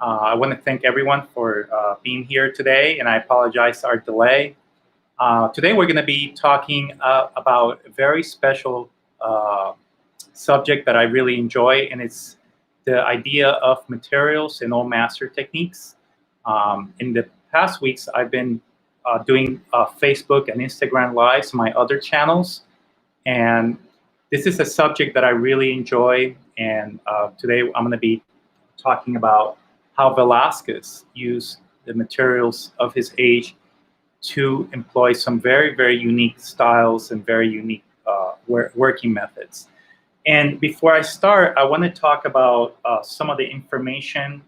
I want to thank everyone for being here today, and I apologize for our delay. Today we're going to be talking about a very special subject that I really enjoy, and it's the idea of materials and old master techniques. In the past weeks, I've been doing Facebook and Instagram Lives, my other channels, and this is a subject that I really enjoy, and today I'm going to be talking about how Velazquez used the materials of his age to employ some very, very unique styles and very unique working methods. And before I start, I want to talk about some of the information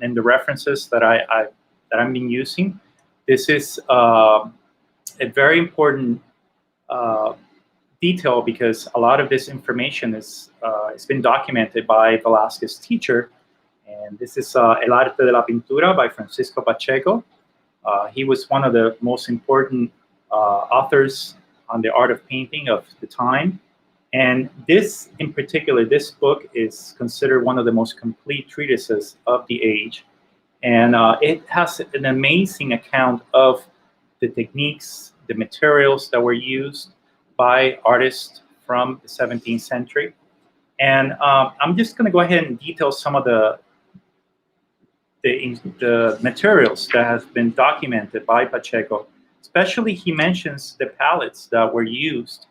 and the references that I've been using. This is a very important detail because a lot of this information is it's been documented by Velazquez's teacher. And this is El Arte de la Pintura by Francisco Pacheco. He was one of the most important authors on the art of painting of the time. And this, in particular, this book is considered one of the most complete treatises of the age. And it has an amazing account of the techniques, the materials that were used by artists from the 17th century. And I'm just going to go ahead and detail some of the materials that have been documented by Pacheco. Especially, he mentions the palettes that were used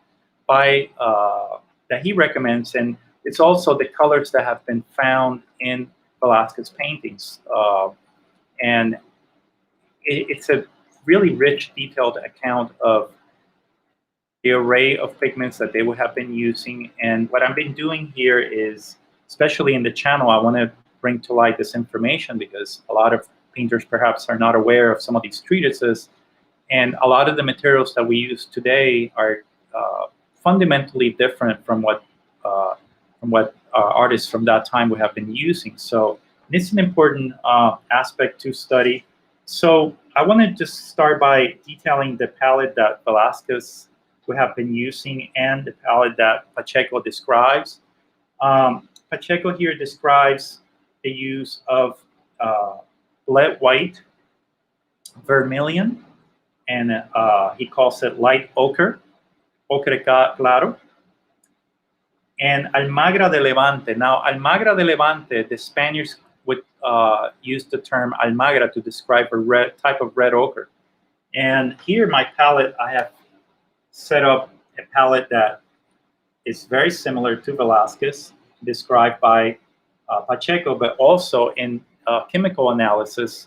by that he recommends, and it's also the colors that have been found in Velazquez paintings. And it's a really rich, detailed account of the array of pigments that they would have been using. And what I've been doing here is, especially in the channel, I want to bring to light this information because a lot of painters perhaps are not aware of some of these treatises, and a lot of the materials that we use today are fundamentally different from what artists from that time would have been using. So it's an important aspect to study. So I want to just start by detailing the palette that Velazquez would have been using and the palette that Pacheco describes. Pacheco here describes the use of lead white, vermilion, and he calls it light ochre, ochre claro, and almagra de levante. Now, almagra de levante, the Spaniards would use the term almagra to describe a type of red ochre. And here, my palette, I have set up a palette that is very similar to Velazquez, described by Pacheco, but also in chemical analysis,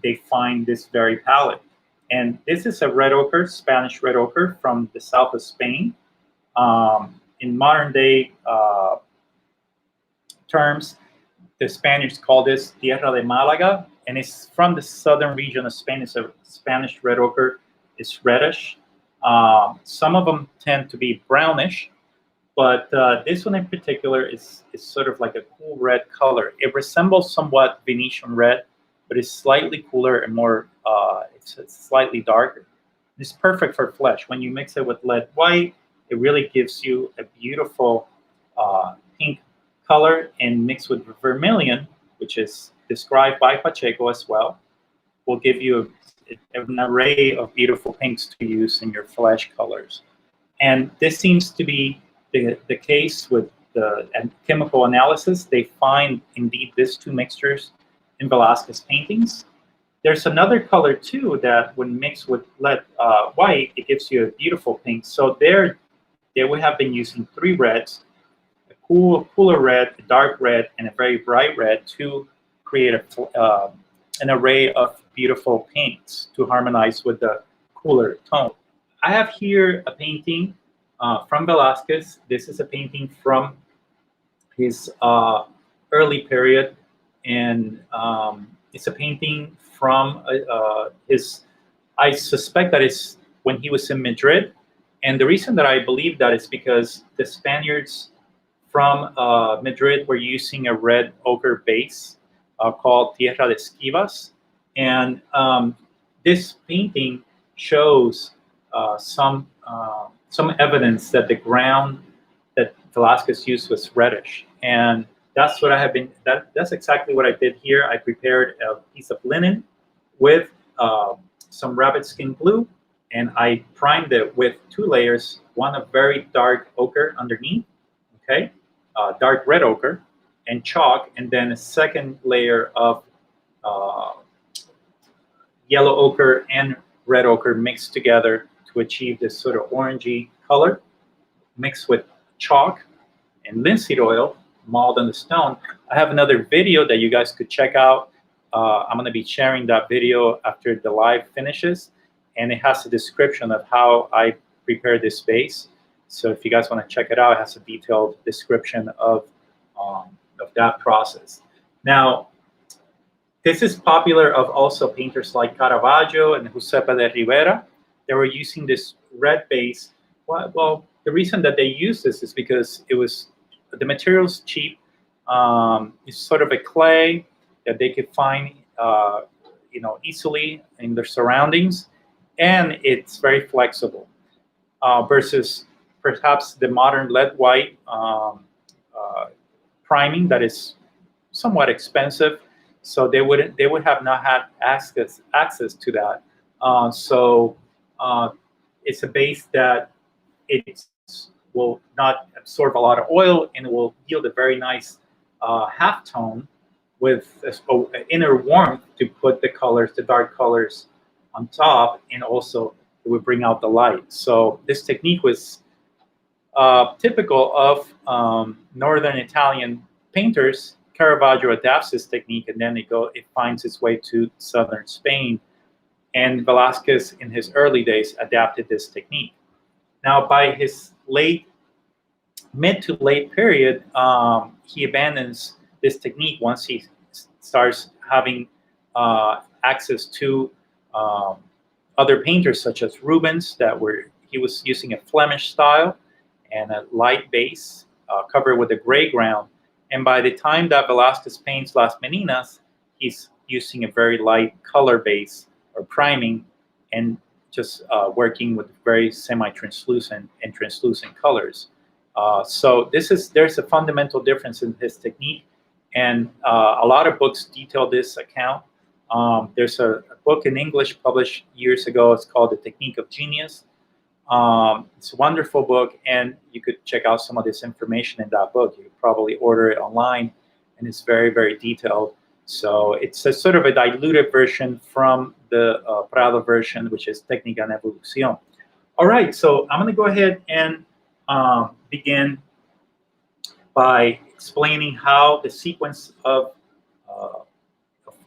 they find this very palette. And this is a red ochre, Spanish red ochre from the south of Spain. In modern day terms, the Spaniards call this Tierra de Málaga, and it's from the southern region of Spain. It's a Spanish red ochre. It's reddish. Some of them tend to be brownish, but this one in particular is sort of like a cool red color. It resembles somewhat Venetian red, but it's slightly cooler and more, it's slightly darker. It's perfect for flesh. When you mix it with lead white, it really gives you a beautiful pink color, and mixed with vermilion, which is described by Pacheco as well, will give you an array of beautiful pinks to use in your flesh colors. And this seems to be the case with the chemical analysis. They find indeed these two mixtures in Velazquez paintings. There's another color too that when mixed with lead white, it gives you a beautiful pink. So there they would have been using three reds, a cooler red, a dark red, and a very bright red to create an array of beautiful pinks to harmonize with the cooler tone. I have here a painting from Velazquez. This is a painting from his early period, and it's a painting from I suspect that it's when he was in Madrid. And the reason that I believe that is because the Spaniards from Madrid were using a red ochre base called Tierra de Esquivas. And this painting shows some evidence that the ground that Velazquez used was reddish. And that's what I have been. That's exactly what I did here. I prepared a piece of linen with some rabbit skin glue, and I primed it with 2 layers. One of very dark ochre underneath, okay, dark red ochre, and chalk, and then a second layer of uh, yellow ochre and red ochre mixed together to achieve this sort of orangey color, mixed with chalk and linseed oil, mold on the stone. I have another video that you guys could check out. I'm going to be sharing that video after the live finishes, and it has a description of how I prepared this base. So if you guys want to check it out, it has a detailed description of that process. Now, this is popular of also painters like Caravaggio and Giuseppe de Rivera. They were using this red base. Well, the reason that they used this is because it was the material's cheap. It's sort of a clay that they could find, easily in their surroundings, and it's very flexible. Versus perhaps the modern lead white priming that is somewhat expensive. So they would have not had access to that. So it's a base that it will not absorb a lot of oil, and it will yield a very nice half tone with an inner warmth to put the colors, the dark colors, on top, and also it would bring out the light. So this technique was typical of northern Italian painters. Caravaggio adapts this technique, and then it finds its way to southern Spain. And Velazquez, in his early days, adapted this technique. Now, by his mid to late period, he abandons this technique once he starts having access to other painters such as Rubens, he was using a Flemish style and a light base covered with a gray ground. And by the time that Velazquez paints Las Meninas, he's using a very light color base or priming, and just working with very semi-translucent and translucent colors. So there's a fundamental difference in his technique, and a lot of books detail this account. There's a book in English published years ago. It's called The Technique of Genius. It's a wonderful book, and you could check out some of this information in that book. You could probably order it online, and it's very, very detailed. So it's a sort of a diluted version from the Prado version, which is Técnica en Evolución. All right, so I'm going to go ahead and begin by explaining how the sequence of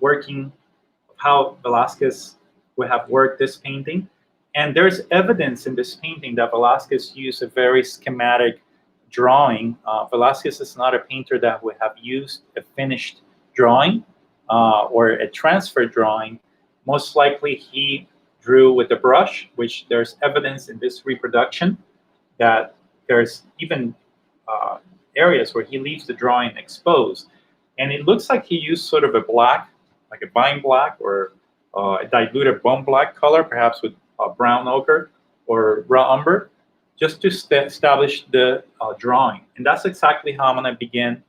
working, of how Velazquez would have worked this painting. And there's evidence in this painting that Velazquez used a very schematic drawing. Velazquez is not a painter that would have used a finished drawing or a transfer drawing. Most likely he drew with a brush, which there's evidence in this reproduction that there's even areas where he leaves the drawing exposed. And it looks like he used sort of a black, like a vine black or a diluted bone black color, perhaps with brown ochre or raw umber, just to establish the drawing. And that's exactly how I'm going to begin.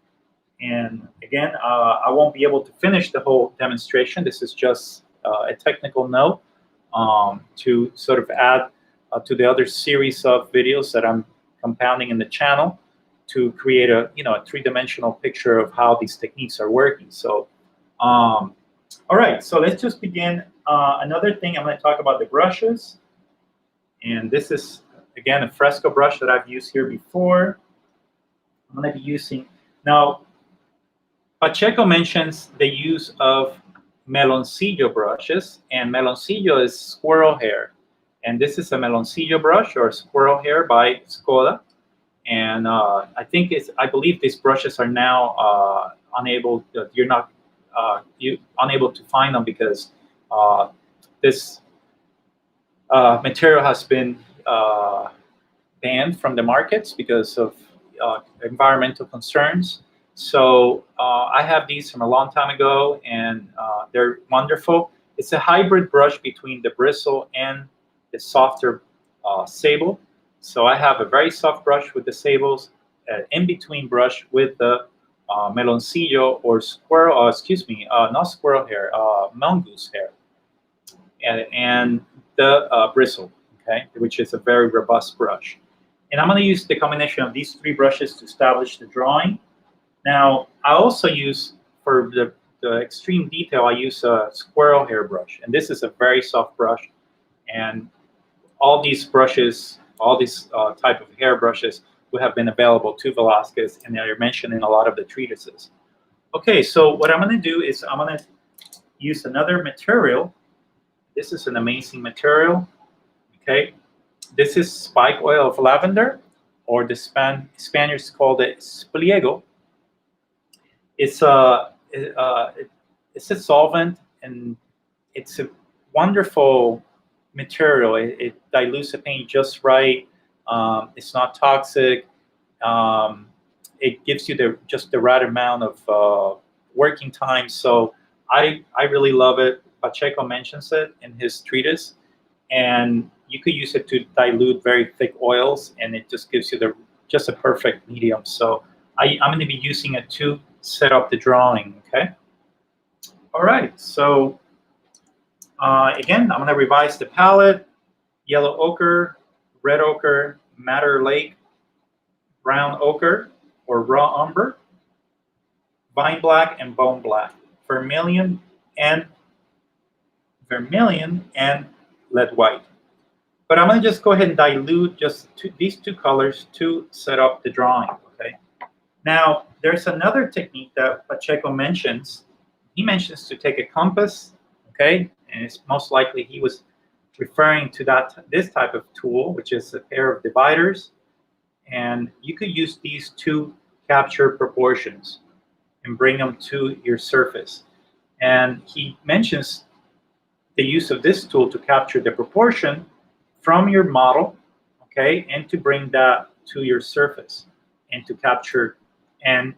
And again, I won't be able to finish the whole demonstration. This is just a technical note to sort of add to the other series of videos that I'm compounding in the channel to create a three-dimensional picture of how these techniques are working. So, all right, so let's just begin. Another thing, I'm going to talk about the brushes. And this is, again, a fresco brush that I've used here before. I'm going to be using, now, Pacheco mentions the use of meloncillo brushes, and meloncillo is squirrel hair. And this is a meloncillo brush or squirrel hair by Skoda. And I believe these brushes are now unable to find them because this material has been banned from the markets because of environmental concerns. So I have these from a long time ago, and they're wonderful. It's a hybrid brush between the bristle and the softer sable. So I have a very soft brush with the sables, an in-between brush with the meloncillo or squirrel, excuse me, not squirrel hair, mongoose hair, and the bristle, okay, which is a very robust brush. And I'm going to use the combination of these three brushes to establish the drawing. Now, I also use, for the extreme detail, I use a squirrel hair brush. And this is a very soft brush. And all these brushes, all these type of hair brushes would have been available to Velazquez, and they're mentioned in a lot of the treatises. Okay, so what I'm going to do is I'm going to use another material. This is an amazing material. Okay, this is spike oil of lavender, or the Spaniards call it spliego. It's a solvent, and it's a wonderful material. It dilutes the paint just right. It's not toxic. It gives you just the right amount of working time. So I really love it. Pacheco mentions it in his treatise, and you could use it to dilute very thick oils, and it just gives you just a perfect medium. So I'm going to be using it to set up the drawing. Okay. All right. So again, I'm going to revise the palette: yellow ochre, red ochre, madder lake, brown ochre or raw umber, vine black and bone black, vermilion and lead white. But I'm going to just go ahead and dilute just these two colors to set up the drawing. Okay. Now, there's another technique that Pacheco mentions. He mentions to take a compass, okay, and it's most likely he was referring to this type of tool, which is a pair of dividers, and you could use these to capture proportions and bring them to your surface. And he mentions the use of this tool to capture the proportion from your model, okay, and to bring that to your surface and to capture and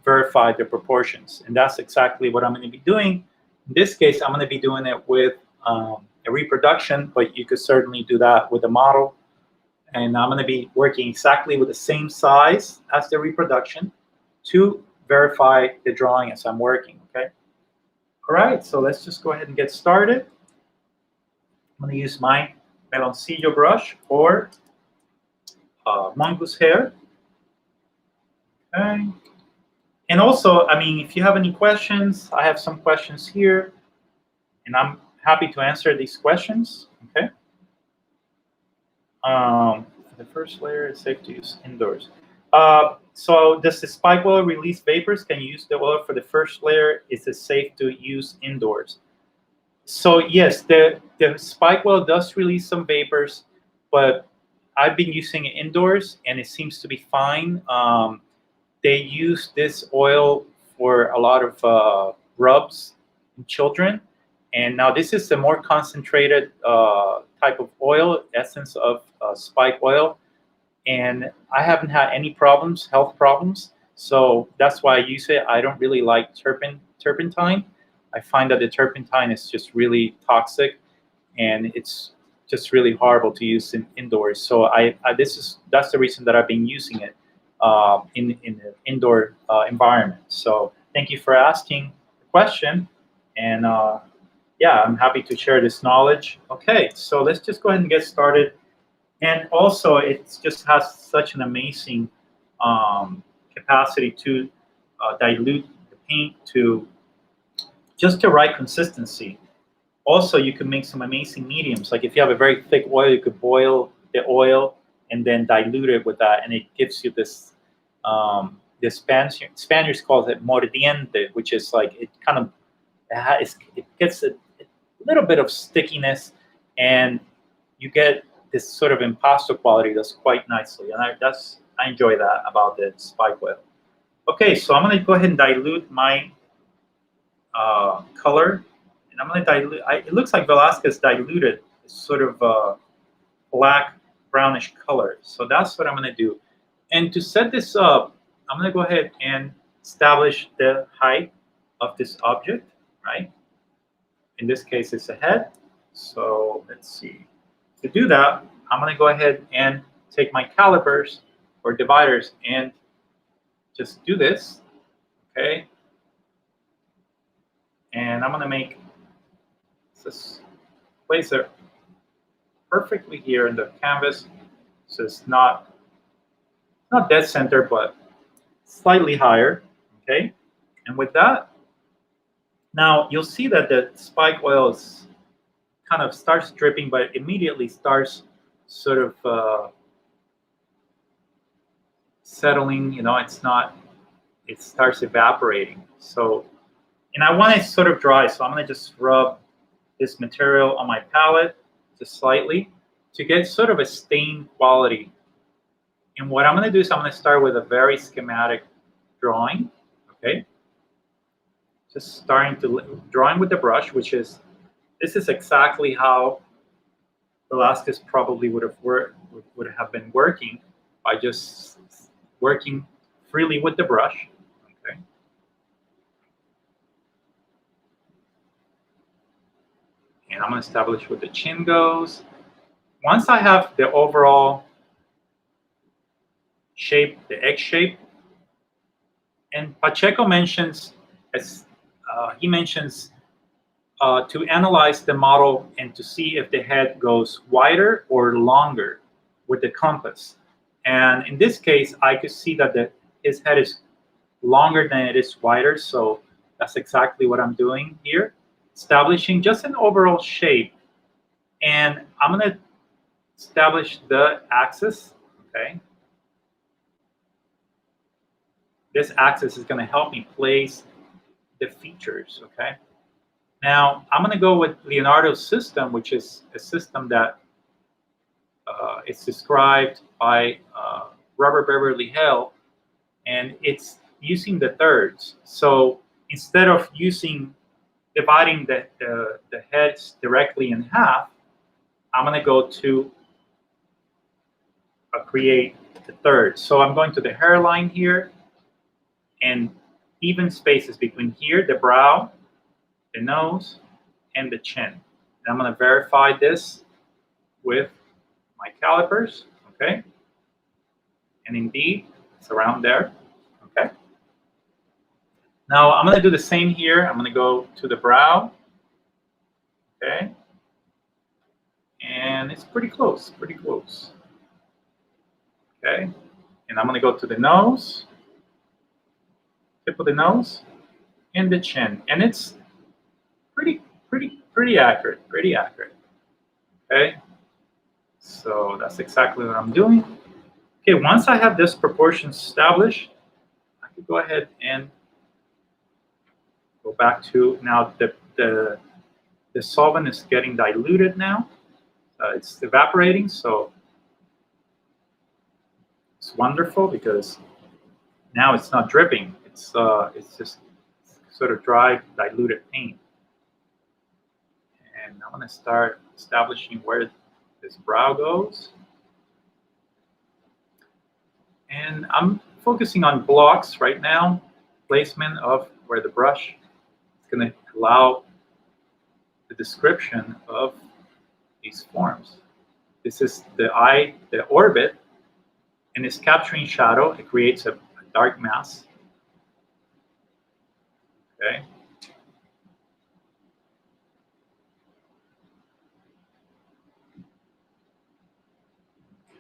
verify the proportions. And that's exactly what I'm going to be doing. In this case, I'm going to be doing it with a reproduction, but you could certainly do that with a model. And I'm going to be working exactly with the same size as the reproduction to verify the drawing as I'm working, okay? All right, so let's just go ahead and get started. I'm going to use my meloncillo brush or mongoose hair. Okay. And also, I mean, if you have any questions, I have some questions here, and I'm happy to answer these questions. Okay. The first layer is safe to use indoors. So does the spike oil release vapors? Can you use the oil for the first layer? Is it safe to use indoors? So yes, the spike oil does release some vapors, but I've been using it indoors, and it seems to be fine. They use this oil for a lot of rubs in children. And now this is a more concentrated type of oil, essence of spike oil. And I haven't had any problems, health problems. So that's why I use it. I don't really like turpentine. I find that the turpentine is just really toxic, and it's just really horrible to use indoors. So that's the reason that I've been using it in the indoor environment. So thank you for asking the question, and yeah, I'm happy to share this knowledge. Okay, so let's just go ahead and get started. And also, it just has such an amazing capacity to dilute the paint to just the right consistency. Also, you can make some amazing mediums. Like if you have a very thick oil, you could boil the oil and then dilute it with that, and it gives you this. The Spaniards call it mordiente, which is like it kind of it gets a little bit of stickiness, and you get this sort of impasto quality that's quite nicely, and I enjoy that about the spike oil. Okay, so I'm going to go ahead and dilute my color, and I'm going to dilute. It looks like Velazquez diluted sort of black brownish color, so that's what I'm going to do. And to set this up, I'm going to go ahead and establish the height of this object, right? In this case, it's a head. So let's see. To do that, I'm going to go ahead and take my calipers or dividers and just do this, okay? And I'm gonna make this, place it perfectly here in the canvas, so it's not dead center, but slightly higher, okay? And with that, now you'll see that the spike oil is kind of starts dripping, but immediately starts sort of settling. You know, it's not. It starts evaporating. So, and I want it sort of dry, so I'm gonna just rub this material on my palette just slightly to get sort of a stain quality. And what I'm gonna do is I'm gonna start with a very schematic drawing, okay? Just starting to drawing with the brush, which is, this is exactly how Velazquez probably would have been working, by just working freely with the brush. Okay. And I'm going to establish where the chin goes. Once I have the overall shape, the egg shape, and Pacheco mentions, as he mentions, to analyze the model and to see if the head goes wider or longer with the compass. And in this case, I could see that his head is longer than it is wider, so that's exactly what I'm doing here, establishing just an overall shape. And I'm going to establish the axis, okay? This axis is going to help me place the features, okay? Now, I'm going to go with Leonardos System, which is a system that is described by Robert Beverly Hale, and it's using the thirds. So instead of dividing the heads directly in half, I'm going to go to create the thirds. So I'm going to the hairline here, and even spaces between here, the brow, the nose, and the chin. And I'm going to verify this with my calipers, okay? And indeed, it's around there, okay? Now I'm going to do the same here. I'm going to go to the brow, okay? And it's pretty close, okay? And I'm going to go to the nose, tip of the nose, and the chin. And it's pretty accurate, okay? So that's exactly what I'm doing. Okay, once I have this proportion established, I can go ahead and go back to, now the solvent is getting diluted now. It's evaporating, so it's wonderful because now it's not dripping. It's just sort of dry, diluted paint. And I'm going to start establishing where this brow goes. And I'm focusing on blocks right now, placement of where the brush is going to allow the description of these forms. This is the eye, the orbit, and it's capturing shadow. It creates a dark mass. Okay.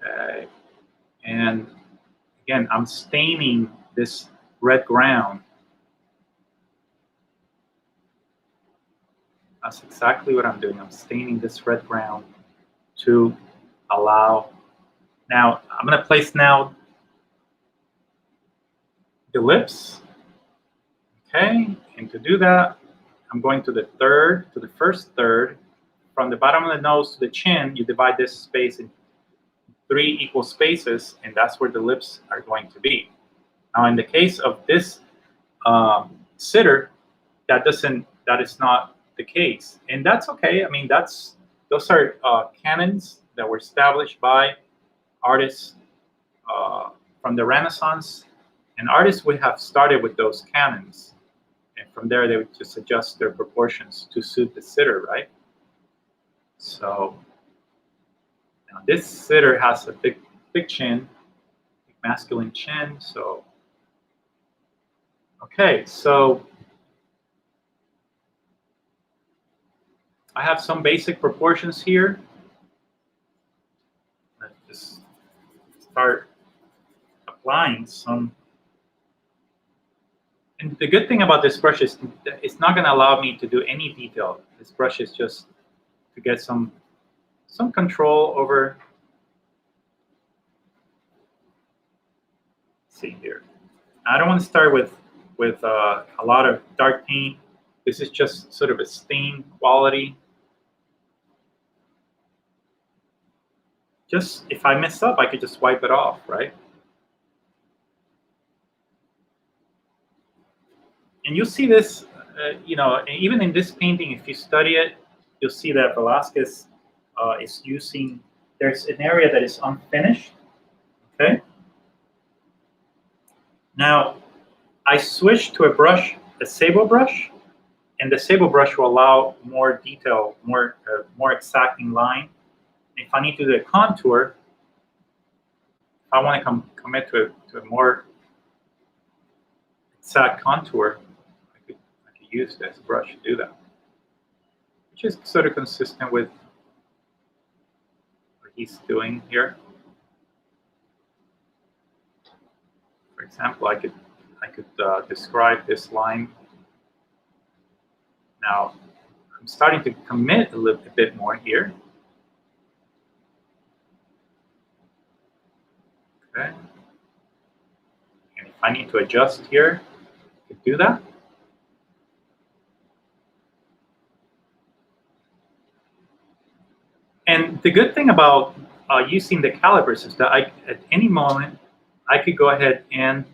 Okay. And again, I'm staining this red ground. That's exactly what I'm doing. I'm staining this red ground to allow. Now, I'm going to place now the lips. Okay. And to do that, I'm going to the first third. From the bottom of the nose to the chin, you divide this space in 3 equal spaces, and that's where the lips are going to be. Now, in the case of this sitter, that is not the case, and that's okay. I mean, those are canons that were established by artists from the Renaissance, and artists would have started with those canons, and from there they would just adjust their proportions to suit the sitter, right? So now this sitter has a big chin, big masculine chin, so Okay, so I have some basic proportions here. Let's just start applying some. And the good thing about this brush is it's not going to allow me to do any detail. This brush is just to get some control over. Let's see here. I don't want to start with a lot of dark paint. This is just sort of a stain quality. Just if I mess up, I could just wipe it off, right? And you'll see this, you know, even in this painting, if you study it, you'll see that Velazquez is using, there's an area that is unfinished, okay? Now, I switched to a brush, a Sable Brush, and the Sable Brush will allow more detail, more exacting line. If I need to do a contour, if I want to commit to a more exact contour, I could use this brush to do that, which is sort of consistent with what he's doing here. For example, I could describe this line. Now, I'm starting to commit a bit more here. Okay. And if I need to adjust here, I could do that. And the good thing about using the calipers is that at any moment, I could go ahead and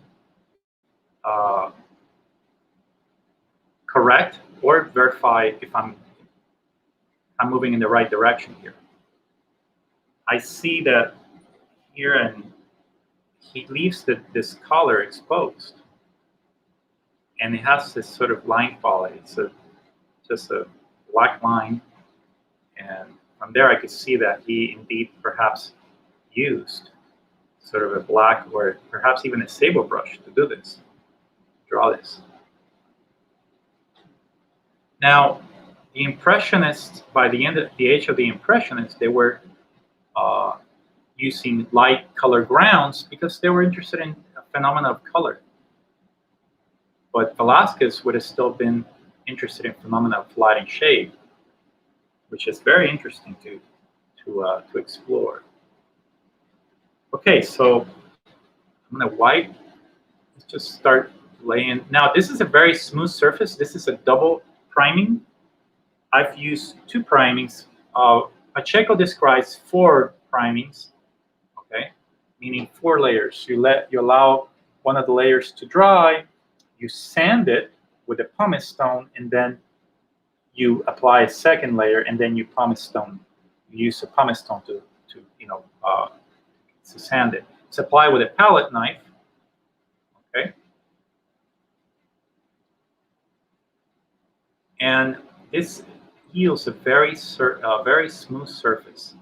correct or verify if I'm moving in the right direction here. I see that here, and he leaves this color exposed, and it has this sort of line quality. It's just a black line, and from there I could see that he indeed perhaps used sort of a black or perhaps even a Sable Brush to do this, draw this. Now, the Impressionists, by the age of the Impressionists, they were using light color grounds because they were interested in a phenomena of color. But Velazquez would have still been interested in phenomena of light and shade, which is very interesting to explore. Okay, so I'm going to wipe. Let's just start laying. Now, this is a very smooth surface. This is a double priming. I've used 2 primings. Pacheco describes 4 primings, okay, meaning 4 layers. You allow one of the layers to dry, you sand it with a pumice stone, and then you apply a second layer, and then you pumice stone. You use a pumice stone to sand it. It's applied with a palette knife, okay, and this yields a very smooth surface.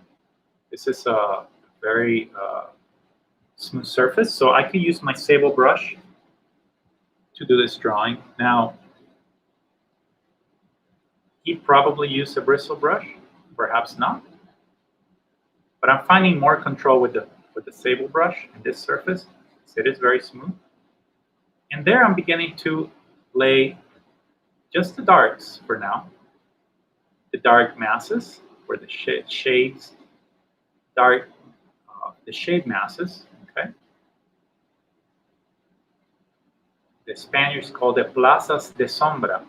This is a very smooth surface, so I could use my Sable Brush to do this drawing. Now, he probably used a bristle brush, perhaps not, but I'm finding more control with the Sable Brush in this surface. So it is very smooth, and there I'm beginning to lay just the darks for now. The dark masses, or the shades, the shade masses, okay? The Spaniards call them plazas de sombra.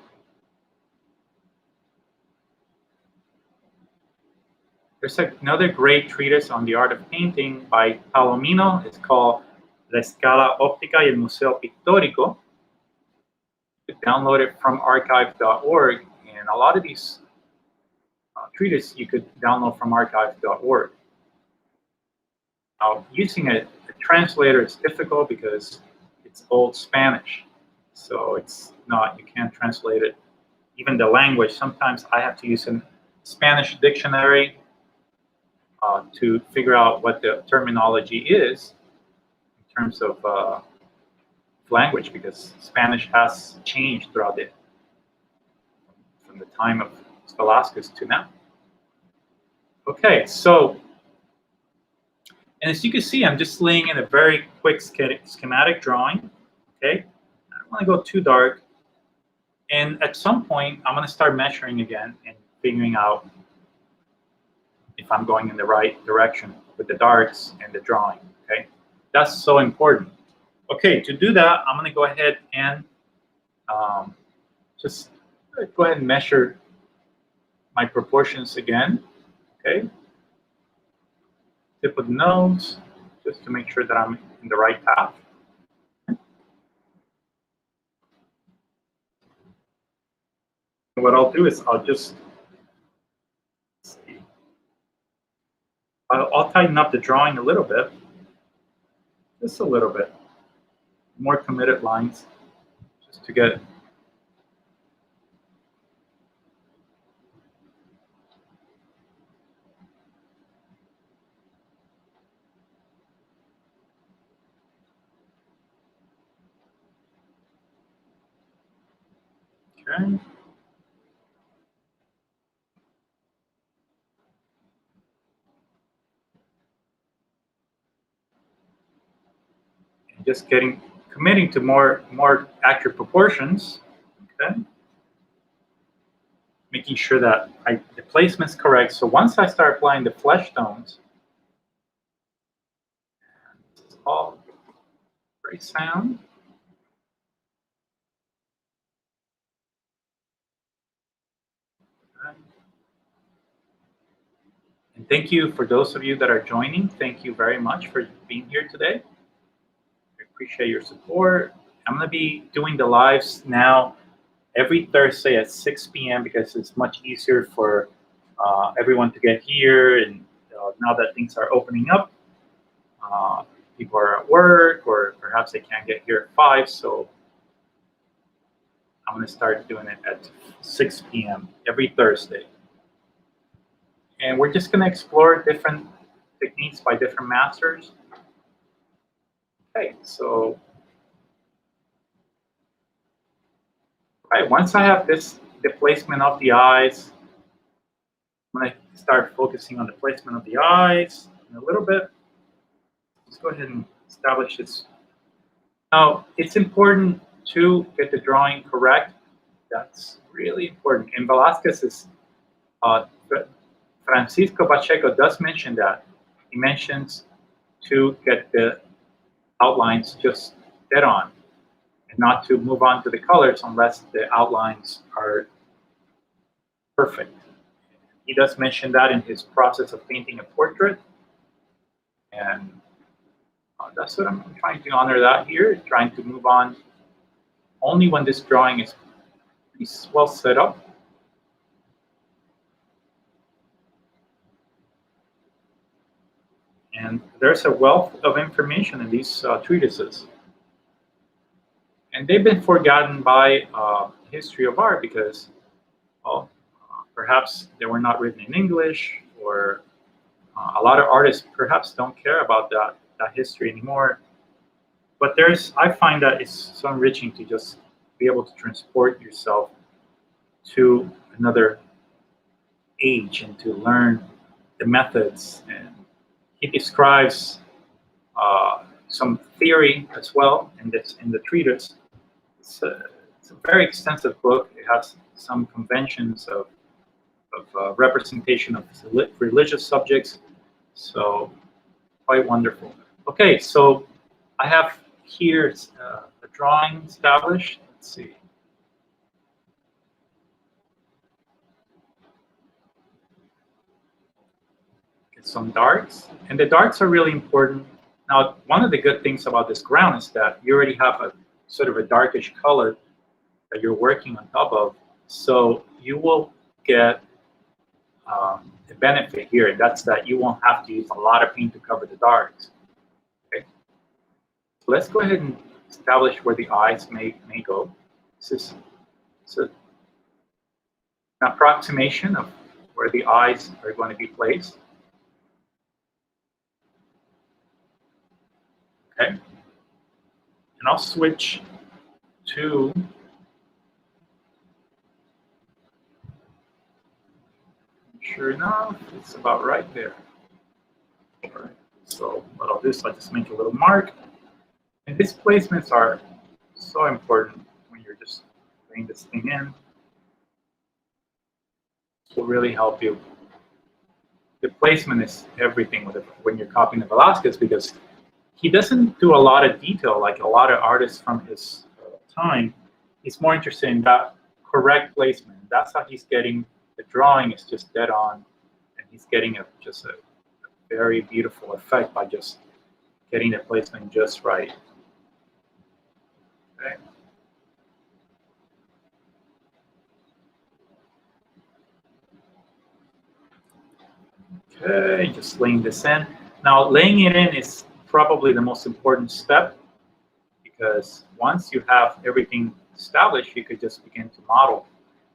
There's another great treatise on the art of painting by Palomino. It's called La Escala Óptica y el Museo Pictórico. You can download it from archive.org, and a lot of these treatises you could download from archive.org. Now, using a translator is difficult because it's old Spanish, so it's not, you can't translate it. Even the language, sometimes I have to use a Spanish dictionary to figure out what the terminology is in terms of language because Spanish has changed throughout it from the time of Velazquez to now. Okay, so, and as you can see, I'm just laying in a very quick schematic drawing. Okay, I don't want to go too dark. And at some point, I'm going to start measuring again and figuring out if I'm going in the right direction with the darks and the drawing. Okay, that's so important. Okay, to do that, I'm going to go ahead and just go ahead and measure my proportions again. Okay, tip of the nose, just to make sure that I'm in the right path. What I'll do is I'll just see. I'll tighten up the drawing a little bit, just a little bit, more committed lines, just to get. Okay. Just committing to more accurate proportions. Okay. Making sure that the placement's correct. So once I start applying the flesh tones, it's all very sound. Okay. And thank you for those of you that are joining. Thank you very much for being here today. I appreciate your support. I'm going to be doing the lives now every Thursday at 6 p.m. because it's much easier for everyone to get here. And now that things are opening up, people are at work or perhaps they can't get here at 5. So I'm going to start doing it at 6 p.m. every Thursday. And we're just going to explore different techniques by different masters. Okay, so once I have the placement of the eyes, I'm going to start focusing on the placement of the eyes in a little bit. Let's go ahead and establish this. Now, it's important to get the drawing correct. That's really important. And Velazquez's Francisco Pacheco does mention that. He mentions to get the outlines just dead on and not to move on to the colors unless the outlines are perfect. He does mention that in his process of painting a portrait. And that's what I'm trying to honor that here, trying to move on only when this drawing is pretty well set up. And there's a wealth of information in these treatises. And they've been forgotten by history of art because, well, perhaps they were not written in English, or a lot of artists perhaps don't care about that history anymore. But I find that it's so enriching to just be able to transport yourself to another age and to learn the methods. And he describes some theory as well in the treatise. It's a very extensive book. It has some conventions of representation of religious subjects, so quite wonderful. Okay, so I have here a drawing established. Let's see. Get some darks, and the darks are really important. Now, one of the good things about this ground is that you already have a sort of a darkish color that you're working on top of, so you will get the benefit here, and that's that you won't have to use a lot of paint to cover the darks. Okay, so let's go ahead and establish where the eyes may go. This is an approximation of where the eyes are going to be placed. Okay, and And I'll switch to sure enough, it's about right there. All right. So what I'll do is I'll just make a little mark. And these placements are so important when you're just putting this thing in. This will really help you. The placement is everything when you're copying the Velazquez, because he doesn't do a lot of detail like a lot of artists from his time. He's more interested in that correct placement. That's how he's getting the drawing is just dead on, and he's getting just a very beautiful effect by just getting the placement just right. Okay. Okay, just laying this in. Now, laying it in is probably the most important step, because once you have everything established, you could just begin to model.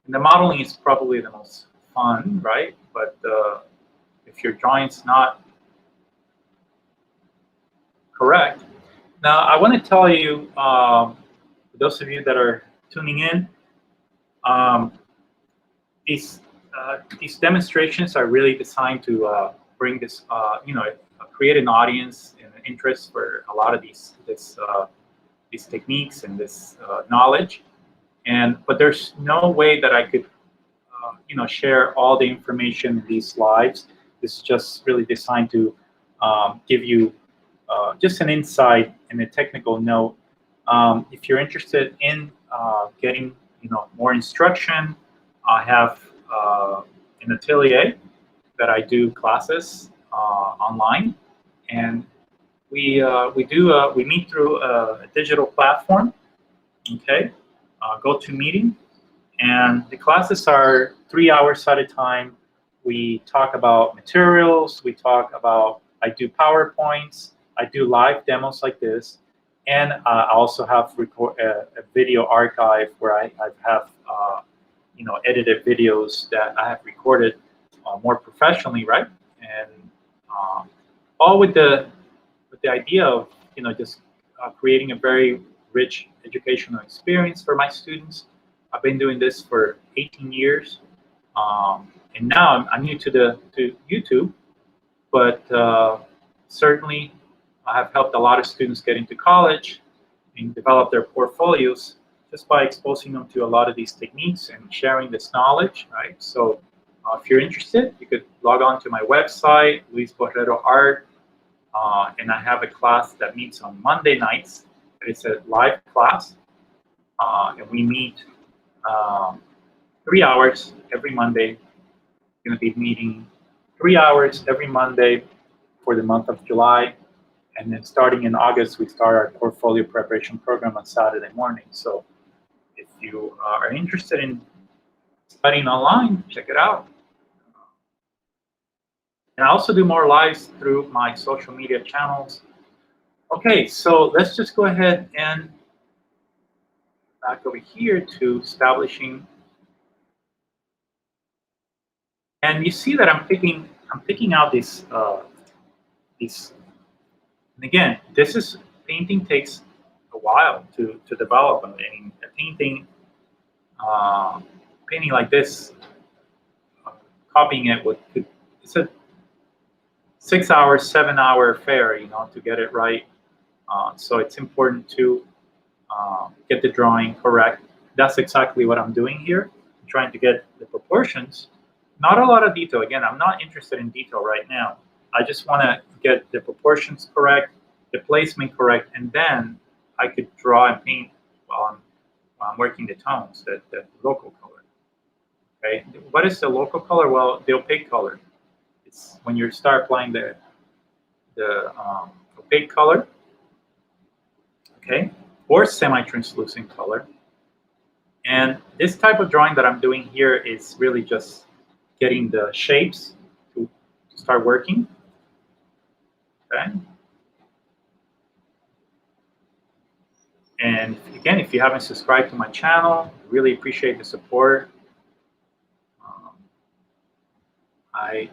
And the modeling is probably the most fun, right? But if your drawing's not correct. Now, I want to tell you, for those of you that are tuning in, these demonstrations are really designed to bring this, create an audience and an interest for a lot of these techniques and this knowledge. But there's no way that I could, share all the information in these slides. This is just really designed to give you just an insight and a technical note. If you're interested in getting, more instruction, I have an atelier that I do classes online, and we meet through a digital platform. Okay, GoToMeeting, and the classes are 3 hours at a time. We talk about materials. I do PowerPoints. I do live demos like this, and I also have a video archive where I have edited videos that I have recorded more professionally, right? And all with the idea of just creating a very rich educational experience for my students. I've been doing this for 18 years, and now I'm new to YouTube, but certainly I have helped a lot of students get into college and develop their portfolios just by exposing them to a lot of these techniques and sharing this knowledge, right? So if you're interested, you could log on to my website, Luis Borrero Art, and I have a class that meets on Monday nights. It's a live class, and we meet 3 hours every Monday. We're going to be meeting 3 hours every Monday for the month of July. And then starting in August, we start our portfolio preparation program on Saturday morning. So if you are interested in studying online, check it out. And I also do more lives through my social media channels. Okay, so let's just go ahead and back over here to establishing. And you see that I'm picking out these. And again, painting takes a while to develop. I mean, a painting like this, copying it it's a 6 hour, 7 hour affair, to get it right. So it's important to get the drawing correct. That's exactly what I'm doing here. I'm trying to get the proportions. Not a lot of detail. Again, I'm not interested in detail right now. I just want to get the proportions correct, the placement correct, and then I could draw and paint while I'm working the tones, the local color. Okay, what is the local color? Well, the opaque color. It's when you start applying the opaque color, okay, or semi-translucent color. And this type of drawing that I'm doing here is really just getting the shapes to start working. Okay. And again, if you haven't subscribed to my channel, really appreciate the support.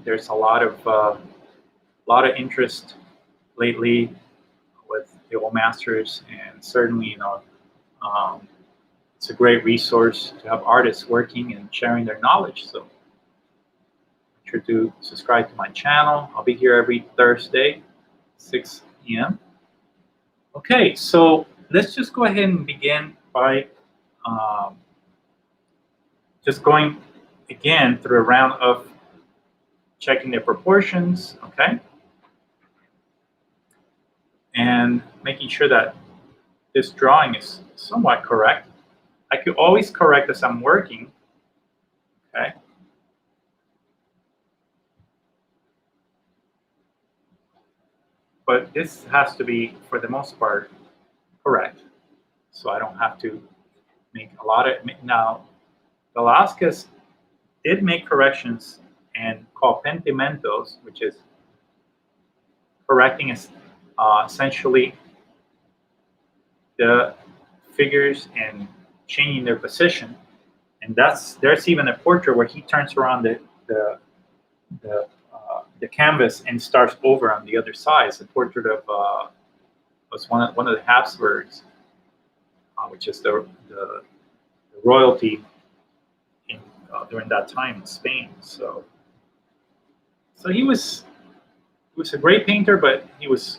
There's a lot of interest lately with the old masters, and certainly, it's a great resource to have artists working and sharing their knowledge. So make sure to subscribe to my channel. I'll be here every Thursday, 6 p.m. Okay, so let's just go ahead and begin by just going again through a round of checking the proportions, okay? And making sure that this drawing is somewhat correct. I could always correct as I'm working, okay? But this has to be, for the most part, correct. So I don't have to make a lot of, now, Velazquez did make corrections and call Pentamentos, which is correcting essentially the figures and changing their position. And there's even a portrait where he turns around the canvas and starts over on the other side. It's a portrait of was one of the Habsburgs, which is the royalty in, during that time in Spain. So he was a great painter, but he was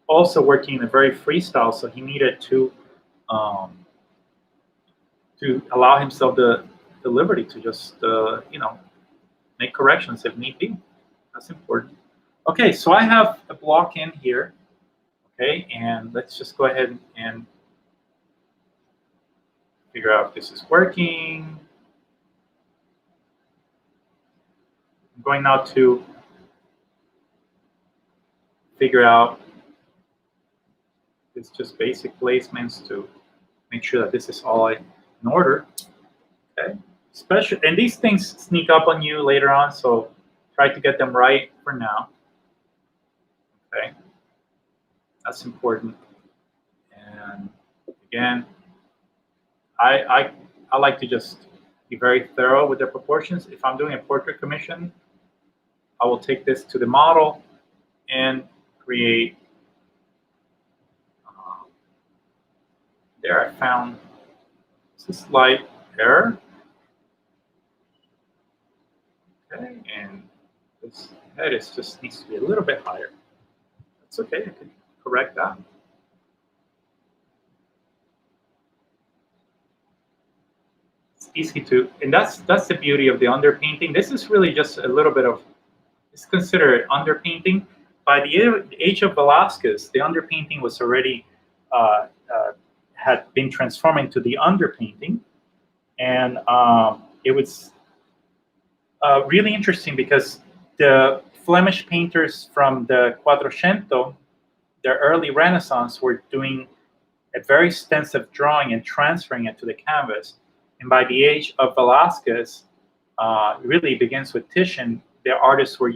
also working in a very freestyle. So he needed to allow himself the liberty to just make corrections if need be. That's important. Okay, so I have a block in here. Okay, and let's just go ahead and figure out if this is working. I'm going now to figure out it's just basic placements to make sure that this is all in order. Okay, and these things sneak up on you later on, so try to get them right for now. Okay, that's important. And again, I like to just be very thorough with the proportions. If I'm doing a portrait commission, I will take this to the model and create. There I found a slight error. Okay, and this head just needs to be a little bit higher. That's okay, I can correct that. It's easy to, and that's the beauty of the underpainting. This is really just a little bit of, it's considered underpainting. By the age of Velazquez, the underpainting was already had been transforming to the underpainting, and it was really interesting because the Flemish painters from the Quattrocento, the early Renaissance, were doing a very extensive drawing and transferring it to the canvas. And by the age of Velazquez, really begins with Titian, the artists were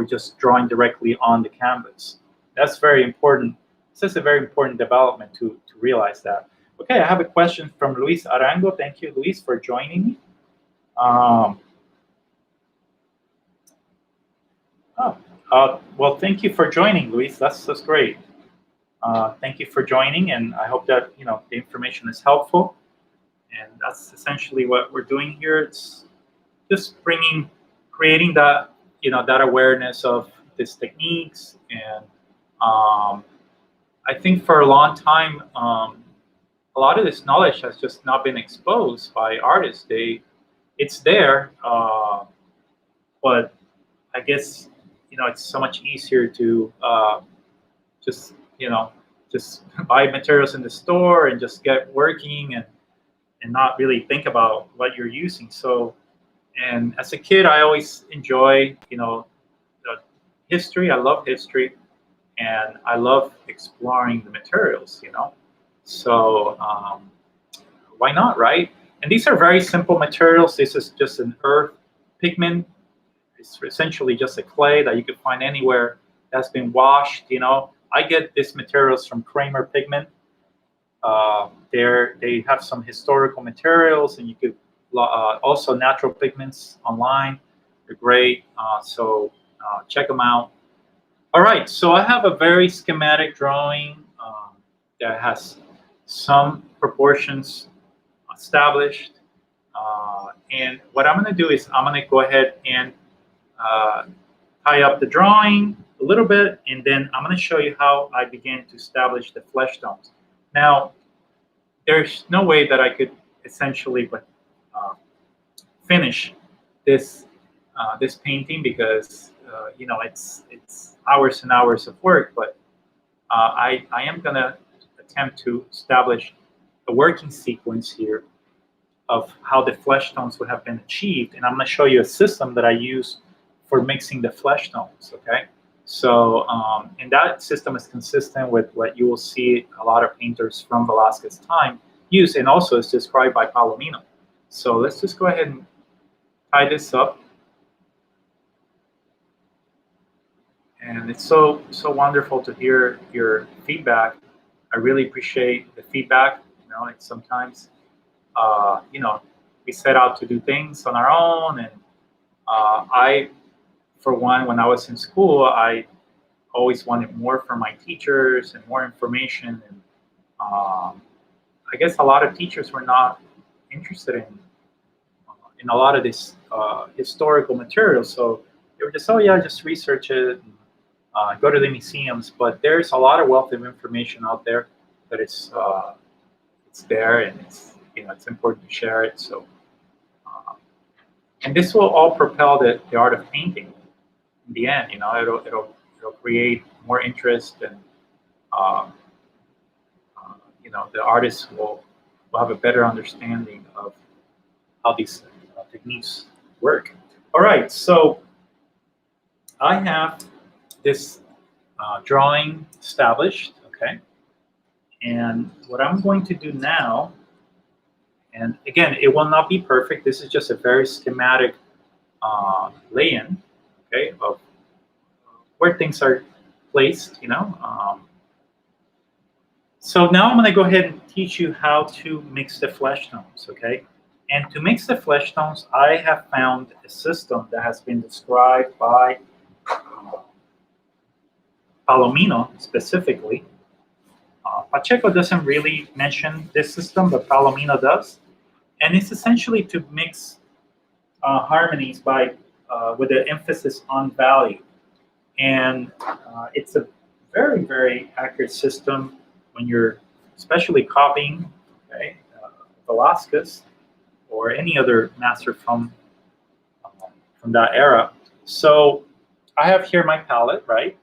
just drawing directly on the canvas. That's very important. This is a very important development to realize that. Okay, I have a question from Luis Arango. Thank you, Luis, for joining me. Well, thank you for joining, Luis. That's great. Thank you for joining, and I hope that the information is helpful. And that's essentially what we're doing here. It's just creating that that awareness of these techniques. And I think for a long time, a lot of this knowledge has just not been exposed by artists. It's there, but I guess it's so much easier to just buy materials in the store and just get working and not really think about what you're using. So, and as a kid, I always enjoy the history. I love history, and I love exploring the materials. So why not, right? And these are very simple materials. This is just an earth pigment. It's essentially just a clay that you can find anywhere that's been washed. I get these materials from Kramer Pigment. They have some historical materials, and you could also natural pigments online. They're great. So check them out. All right, so I have a very schematic drawing that has some proportions established. And what I'm going to do is I'm going to go ahead and uh, tie up the drawing a little bit, and then I'm going to show you how I began to establish the flesh tones. Now, there's no way that I could essentially uh, finish this this painting because you know it's hours and hours of work. But I am gonna attempt to establish a working sequence here of how the flesh tones would have been achieved, and I'm gonna show you a system that I use for mixing the flesh tones. Okay, so and that system is consistent with what you will see a lot of painters from Velazquez's time use, and also is described by Palomino. So let's just go ahead and tie this up. And it's so wonderful to hear your feedback. I really appreciate the feedback. You know, it's sometimes you know, we set out to do things on our own, and I, for one, when I was in school, I always wanted more from my teachers and more information. And I guess a lot of teachers were not interested in a lot of this historical material, so they were just, oh yeah, just research it. And, go to the museums, but there's a lot of wealth of information out there that is it's there, and it's, you know, it's important to share it. So, and this will all propel the art of painting in the end. You know, it'll create more interest, and um, you know, the artists will have a better understanding of how these techniques work. All right, so I have this drawing established, okay? And what I'm going to do now, and again, it will not be perfect. This is just a very schematic lay-in, okay, of where things are placed, you know. So now I'm going to go ahead and teach you how to mix the flesh tones, okay? And to mix the flesh tones, I have found a system that has been described by Palomino specifically. Pacheco doesn't really mention this system, but Palomino does. And it's essentially to mix harmonies by with an emphasis on value. And it's a very accurate system when you're especially copying, okay, Velazquez or any other master from that era. So I have here my palette, right?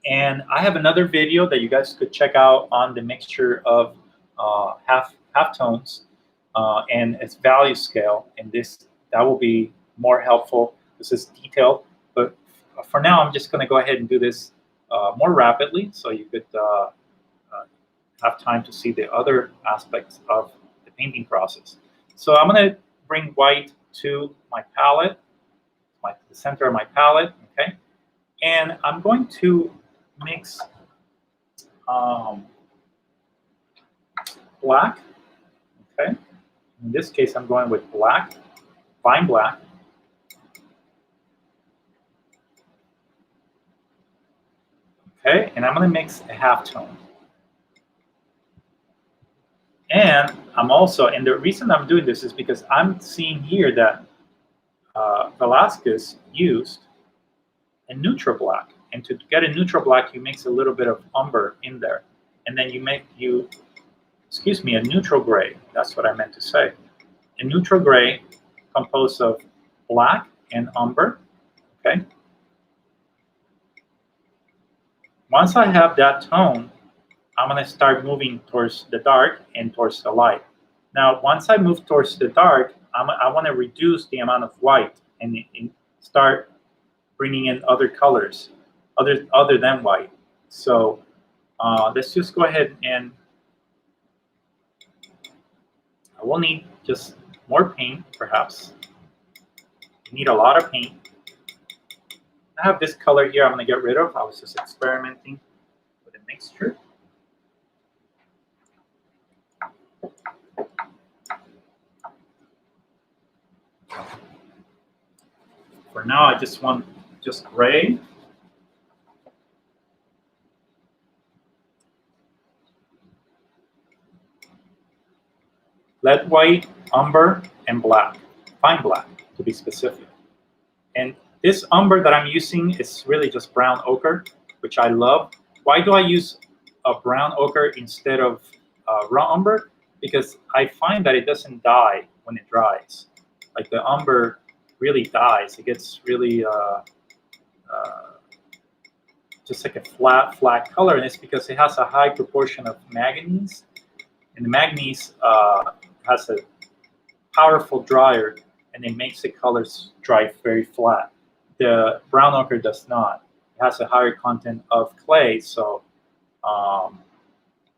And I have another video that you guys could check out on the mixture of half tones and its value scale. And that will be more helpful. This is detailed, but for now, I'm just going to go ahead and do this more rapidly, so you could have time to see the other aspects of the painting process. So I'm going to bring white to my palette, the center of my palette, okay? And I'm going to mix black, okay? In this case, I'm going with black, fine black. Okay, and I'm going to mix a halftone. And I'm also, and the reason I'm doing this is because I'm seeing here that Velazquez used a neutral black. And to get a neutral black, you mix a little bit of umber in there. And then you make a neutral gray. That's what I meant to say. A neutral gray composed of black and umber, okay? Once I have that tone, I'm going to start moving towards the dark and towards the light. Now, once I move towards the dark, I want to reduce the amount of white and start bringing in other colors other than white. So let's just go ahead, and I will need just more paint, perhaps. You need a lot of paint. I have this color here I'm going to get rid of. I was just experimenting with a mixture. For now, I just want just gray. lead white, umber, and black, fine black to be specific. And this umber that I'm using is really just brown ochre, which I love. Why do I use a brown ochre instead of raw umber? Because I find that it doesn't die when it dries. Like the umber really dies. It gets really just like a flat color, and it's because it has a high proportion of manganese, and the manganese has a powerful dryer, and it makes the colors dry very flat. The brown ochre does not. It has a higher content of clay, so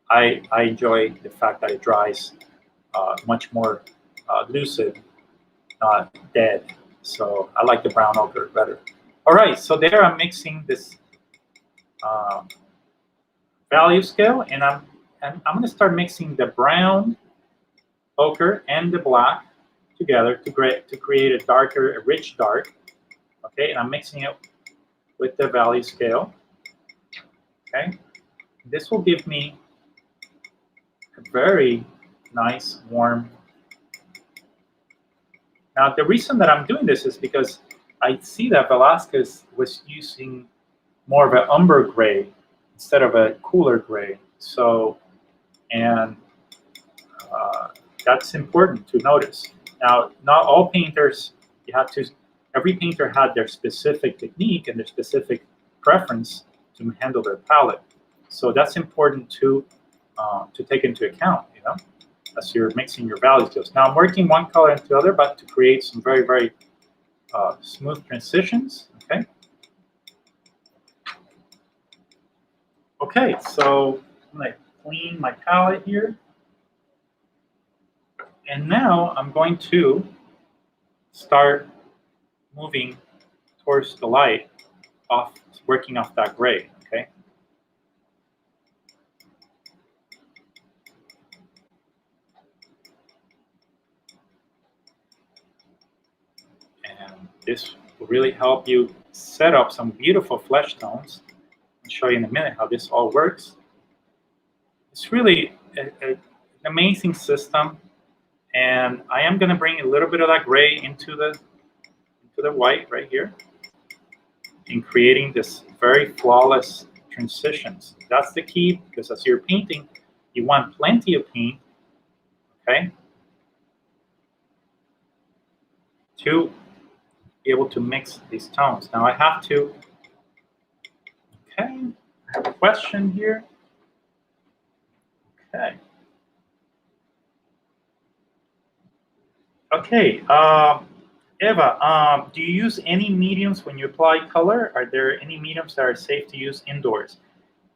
I enjoy the fact that it dries much more lucid, not dead. So I like the brown ochre better. All right, so there I'm mixing this value scale, and I'm going to start mixing the brown ochre and the black together to create a darker, a rich dark. Okay, and I'm mixing it with the value scale. Okay, this will give me a very nice, warm. Now, the reason that I'm doing this is because I see that Velazquez was using more of an umber gray instead of a cooler gray. So, and that's important to notice. Now, not all painters, you have to, every painter had their specific technique and their specific preference to handle their palette. So that's important to take into account, you know, as you're mixing your value scales. Now I'm working one color into the other, but to create some very, very smooth transitions, okay? Okay, so I'm gonna clean my palette here. And now I'm going to start moving towards the light, working off that gray, okay? And this will really help you set up some beautiful flesh tones. I'll show you in a minute how this all works. It's really an amazing system. And I am going to bring a little bit of that gray into the white right here, in creating this very flawless transitions. That's the key, because as you're painting, you want plenty of paint, okay, to be able to mix these tones. Now I have to, okay, I have a question here. Okay. Okay, Eva, do you use any mediums when you apply color? Are there any mediums that are safe to use indoors?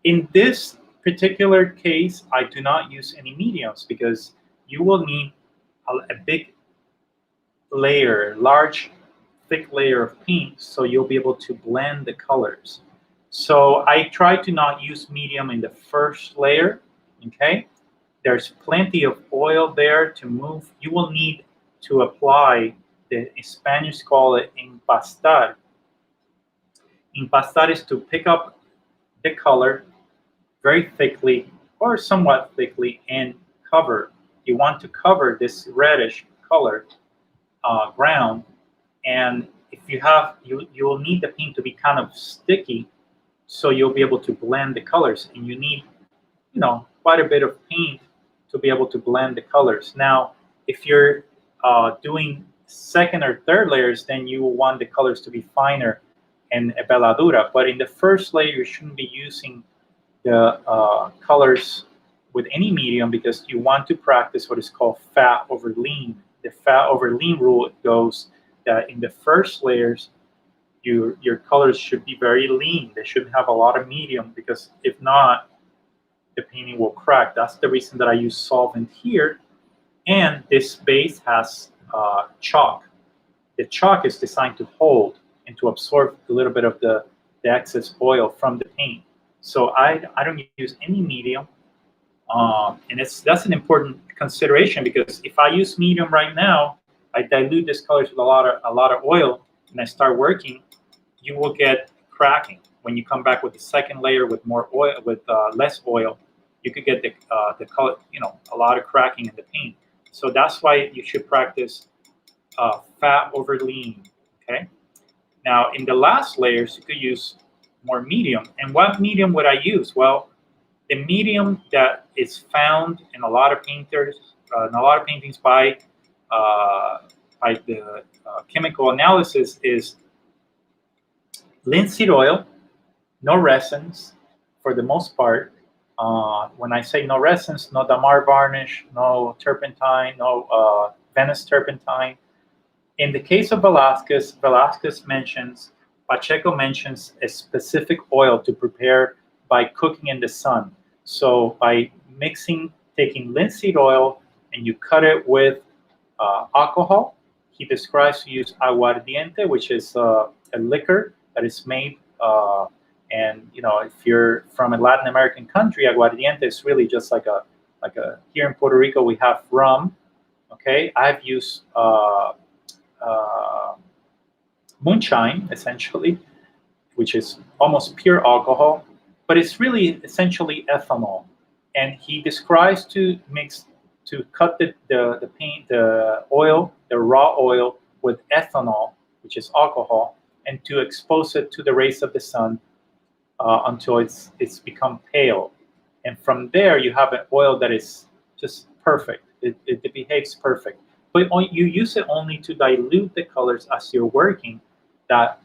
In this particular case, I do not use any mediums because you will need a big layer, large, thick layer of paint, so you'll be able to blend the colors. So I try to not use medium in the first layer, okay? There's plenty of oil there to move. You will need to apply, the Spanish call it empastar. Empastar is to pick up the color very thickly or somewhat thickly and cover. You want to cover this reddish color ground, and if you have, you will need the paint to be kind of sticky, so you'll be able to blend the colors, and you need, you know, quite a bit of paint to be able to blend the colors. Now, if you're doing second or third layers, then you will want the colors to be finer and a veladura. But in the first layer, you shouldn't be using the colors with any medium, because you want to practice what is called fat over lean. The fat over lean rule goes that in the first layers, your colors should be very lean. They shouldn't have a lot of medium, because if not, the painting will crack. That's the reason that I use solvent here. And this base has chalk. The chalk is designed to hold and to absorb a little bit of the excess oil from the paint. So I don't use any medium, and that's an important consideration, because if I use medium right now, I dilute these colors with a lot of oil, and I start working, you will get cracking. When you come back with the second layer with more oil, with less oil, you could get the color, you know, a lot of cracking in the paint. So that's why you should practice fat over lean, okay? Now, in the last layers, you could use more medium. And what medium would I use? Well, the medium that is found in a lot of painters, in a lot of paintings by the chemical analysis is linseed oil, no resins for the most part. When I say no resins, no damar varnish, no turpentine, no Venice turpentine. In the case of Velazquez, Pacheco mentions a specific oil to prepare by cooking in the sun. So by taking linseed oil and you cut it with alcohol, he describes to use aguardiente, which is a liquor that is made, and you know, if you're from a Latin American country, aguardiente is really just like a here in Puerto Rico we have rum. Okay, I've used moonshine, essentially, which is almost pure alcohol, but it's really essentially ethanol. And he describes to cut the oil, the raw oil, with ethanol, which is alcohol, and to expose it to the rays of the sun until it's become pale. And from there, you have an oil that is just perfect. It behaves perfect. But you use it only to dilute the colors as you're working that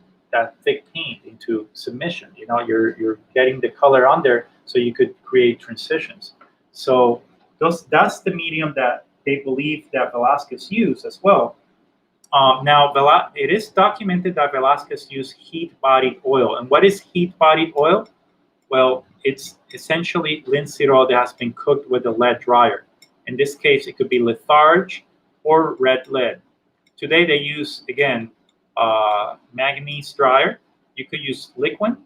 thick paint into submission. You know, you're getting the color on there so you could create transitions. So that's the medium that they believe that Velazquez used as well. Now, it is documented that Velazquez used heat-bodied oil. And what is heat-bodied oil? Well, it's essentially linseed oil that has been cooked with a lead dryer. In this case, it could be litharge or red lead. Today, they use, again, manganese dryer. You could use liquid,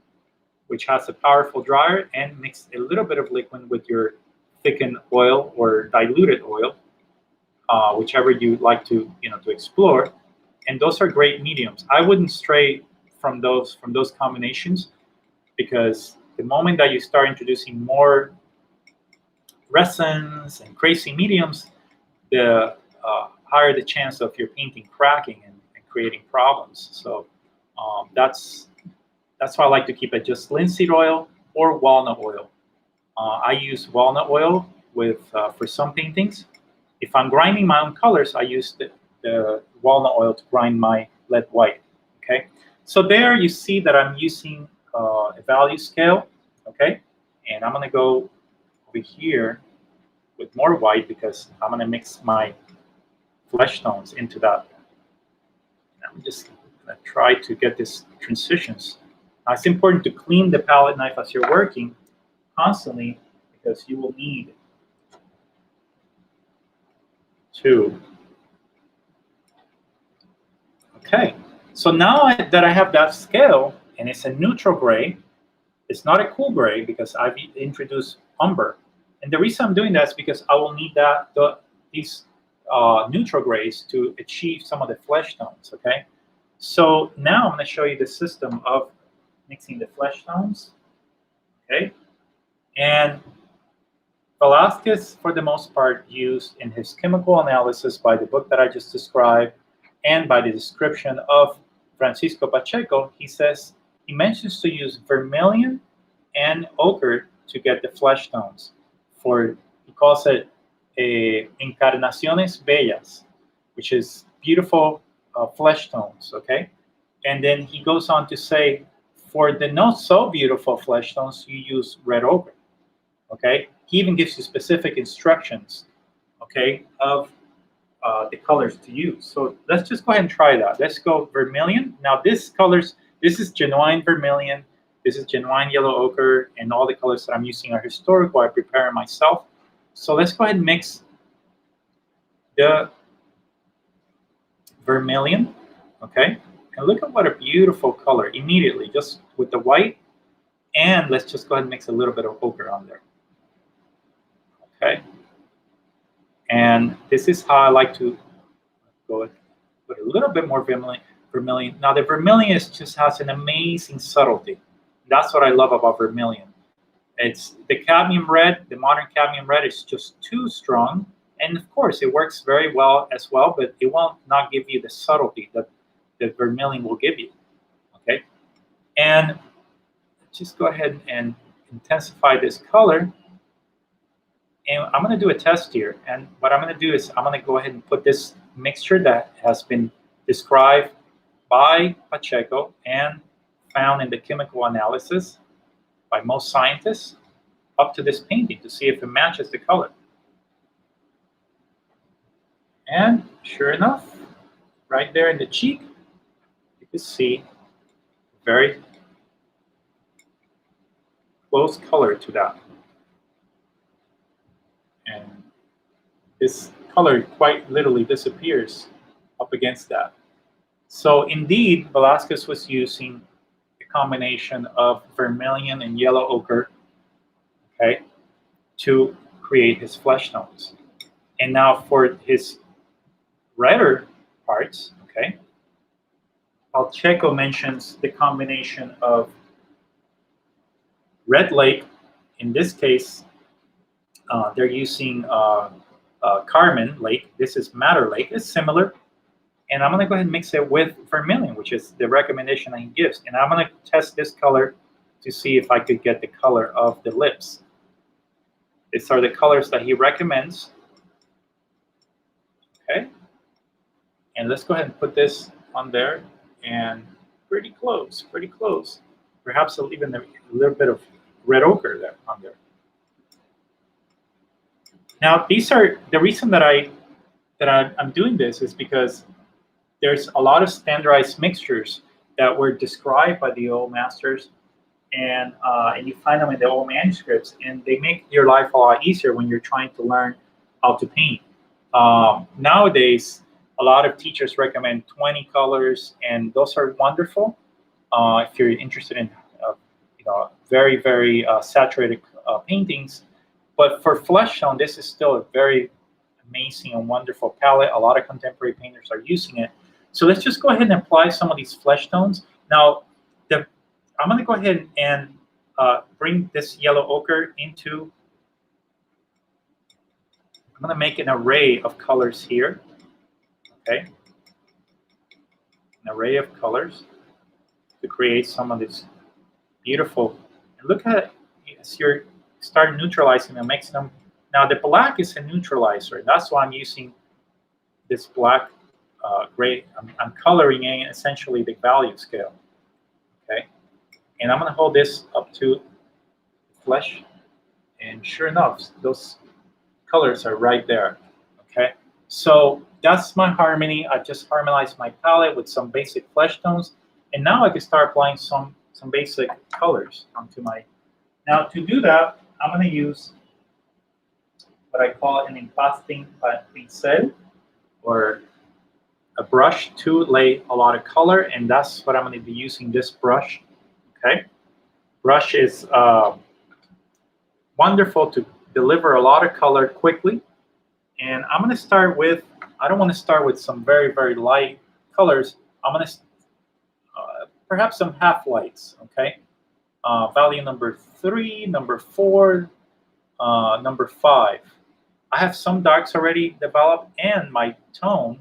which has a powerful dryer, and mix a little bit of liquid with your thickened oil or diluted oil, whichever you like to explore. And those are great mediums. I wouldn't stray from those combinations, because the moment that you start introducing more resins and crazy mediums, the higher the chance of your painting cracking and creating problems. So that's why I like to keep it just linseed oil or walnut oil. I use walnut oil for some paintings. If I'm grinding my own colors, I use the walnut oil to grind my lead white. Okay, so there you see that I'm using a value scale. Okay, and I'm gonna go over here with more white because I'm gonna mix my flesh tones into that. I'm just gonna try to get these transitions. Now, it's important to clean the palette knife as you're working constantly, because you will need to. Okay, so now that I have that scale, and it's a neutral gray, it's not a cool gray because I've introduced umber. And the reason I'm doing that is because I will need these neutral grays to achieve some of the flesh tones, okay? So now I'm going to show you the system of mixing the flesh tones, okay? And Velazquez, for the most part, used in his chemical analysis by the book that I just described and by the description of Francisco Pacheco, he mentions to use vermilion and ochre to get the flesh tones. He calls it encarnaciones bellas, which is beautiful flesh tones, okay? And then he goes on to say, for the not so beautiful flesh tones, you use red ochre, okay? He even gives you specific instructions, okay, of the colors to use. So let's just go ahead and try that. Let's go vermilion. Now this is genuine vermilion, this is genuine yellow ochre, and all the colors that I'm using are historical. I prepare myself. So let's go ahead and mix the vermilion, okay? And look at what a beautiful color immediately, just with the white. And let's just go ahead and mix a little bit of ochre on there, okay? And this is how I like to go with a little bit more vermilion. Now the vermilion just has an amazing subtlety. That's what I love about vermilion. It's the cadmium red, the modern cadmium red is just too strong. And of course, it works very well as well, but it will not give you the subtlety that the vermilion will give you. Okay, and just go ahead and intensify this color. And I'm going to do a test here. And what I'm going to do is I'm going to go ahead and put this mixture that has been described by Pacheco and found in the chemical analysis by most scientists up to this painting to see if it matches the color. And sure enough, right there in the cheek, you can see very close color to that. And this color quite literally disappears up against that. So indeed, Velazquez was using a combination of vermilion and yellow ochre, okay, to create his flesh tones. And now for his redder parts, okay, Pacheco mentions the combination of red lake. In this case, they're using Carmen Lake. This is Madder Lake. It's similar. And I'm going to go ahead and mix it with vermilion, which is the recommendation that he gives. And I'm going to test this color to see if I could get the color of the lips. These are the colors that he recommends. Okay. And let's go ahead and put this on there. And pretty close, pretty close. Perhaps even a little bit of red ochre there on there. Now, these are the reason that I'm doing this is because there's a lot of standardized mixtures that were described by the old masters, and you find them in the old manuscripts, and they make your life a lot easier when you're trying to learn how to paint. Nowadays, a lot of teachers recommend 20 colors, and those are wonderful if you're interested in very, very saturated paintings. But for flesh tone, this is still a very amazing and wonderful palette. A lot of contemporary painters are using it. So let's just go ahead and apply some of these flesh tones. Now, I'm going to go ahead and bring this yellow ochre into, I'm going to make an array of colors here. Okay. An array of colors to create some of this beautiful, and look at it as you're starting neutralizing and mixing them. Now the black is a neutralizer. That's why I'm using this black gray. I'm coloring in essentially the value scale. Okay, and I'm going to hold this up to flesh, and sure enough, those colors are right there. Okay, so that's my harmony. I've just harmonized my palette with some basic flesh tones, and now I can start applying some basic colors onto my. Now to do that, I'm going to use what I call an empasting pincel, or a brush to lay a lot of color, and that's what I'm going to be using this brush. Okay, brush is wonderful to deliver a lot of color quickly, and I'm going to start with, I don't want to start with some very, very light colors. I'm going to perhaps some half lights. Okay, value number 3, number 4, number 5. I have some darks already developed, and my tone,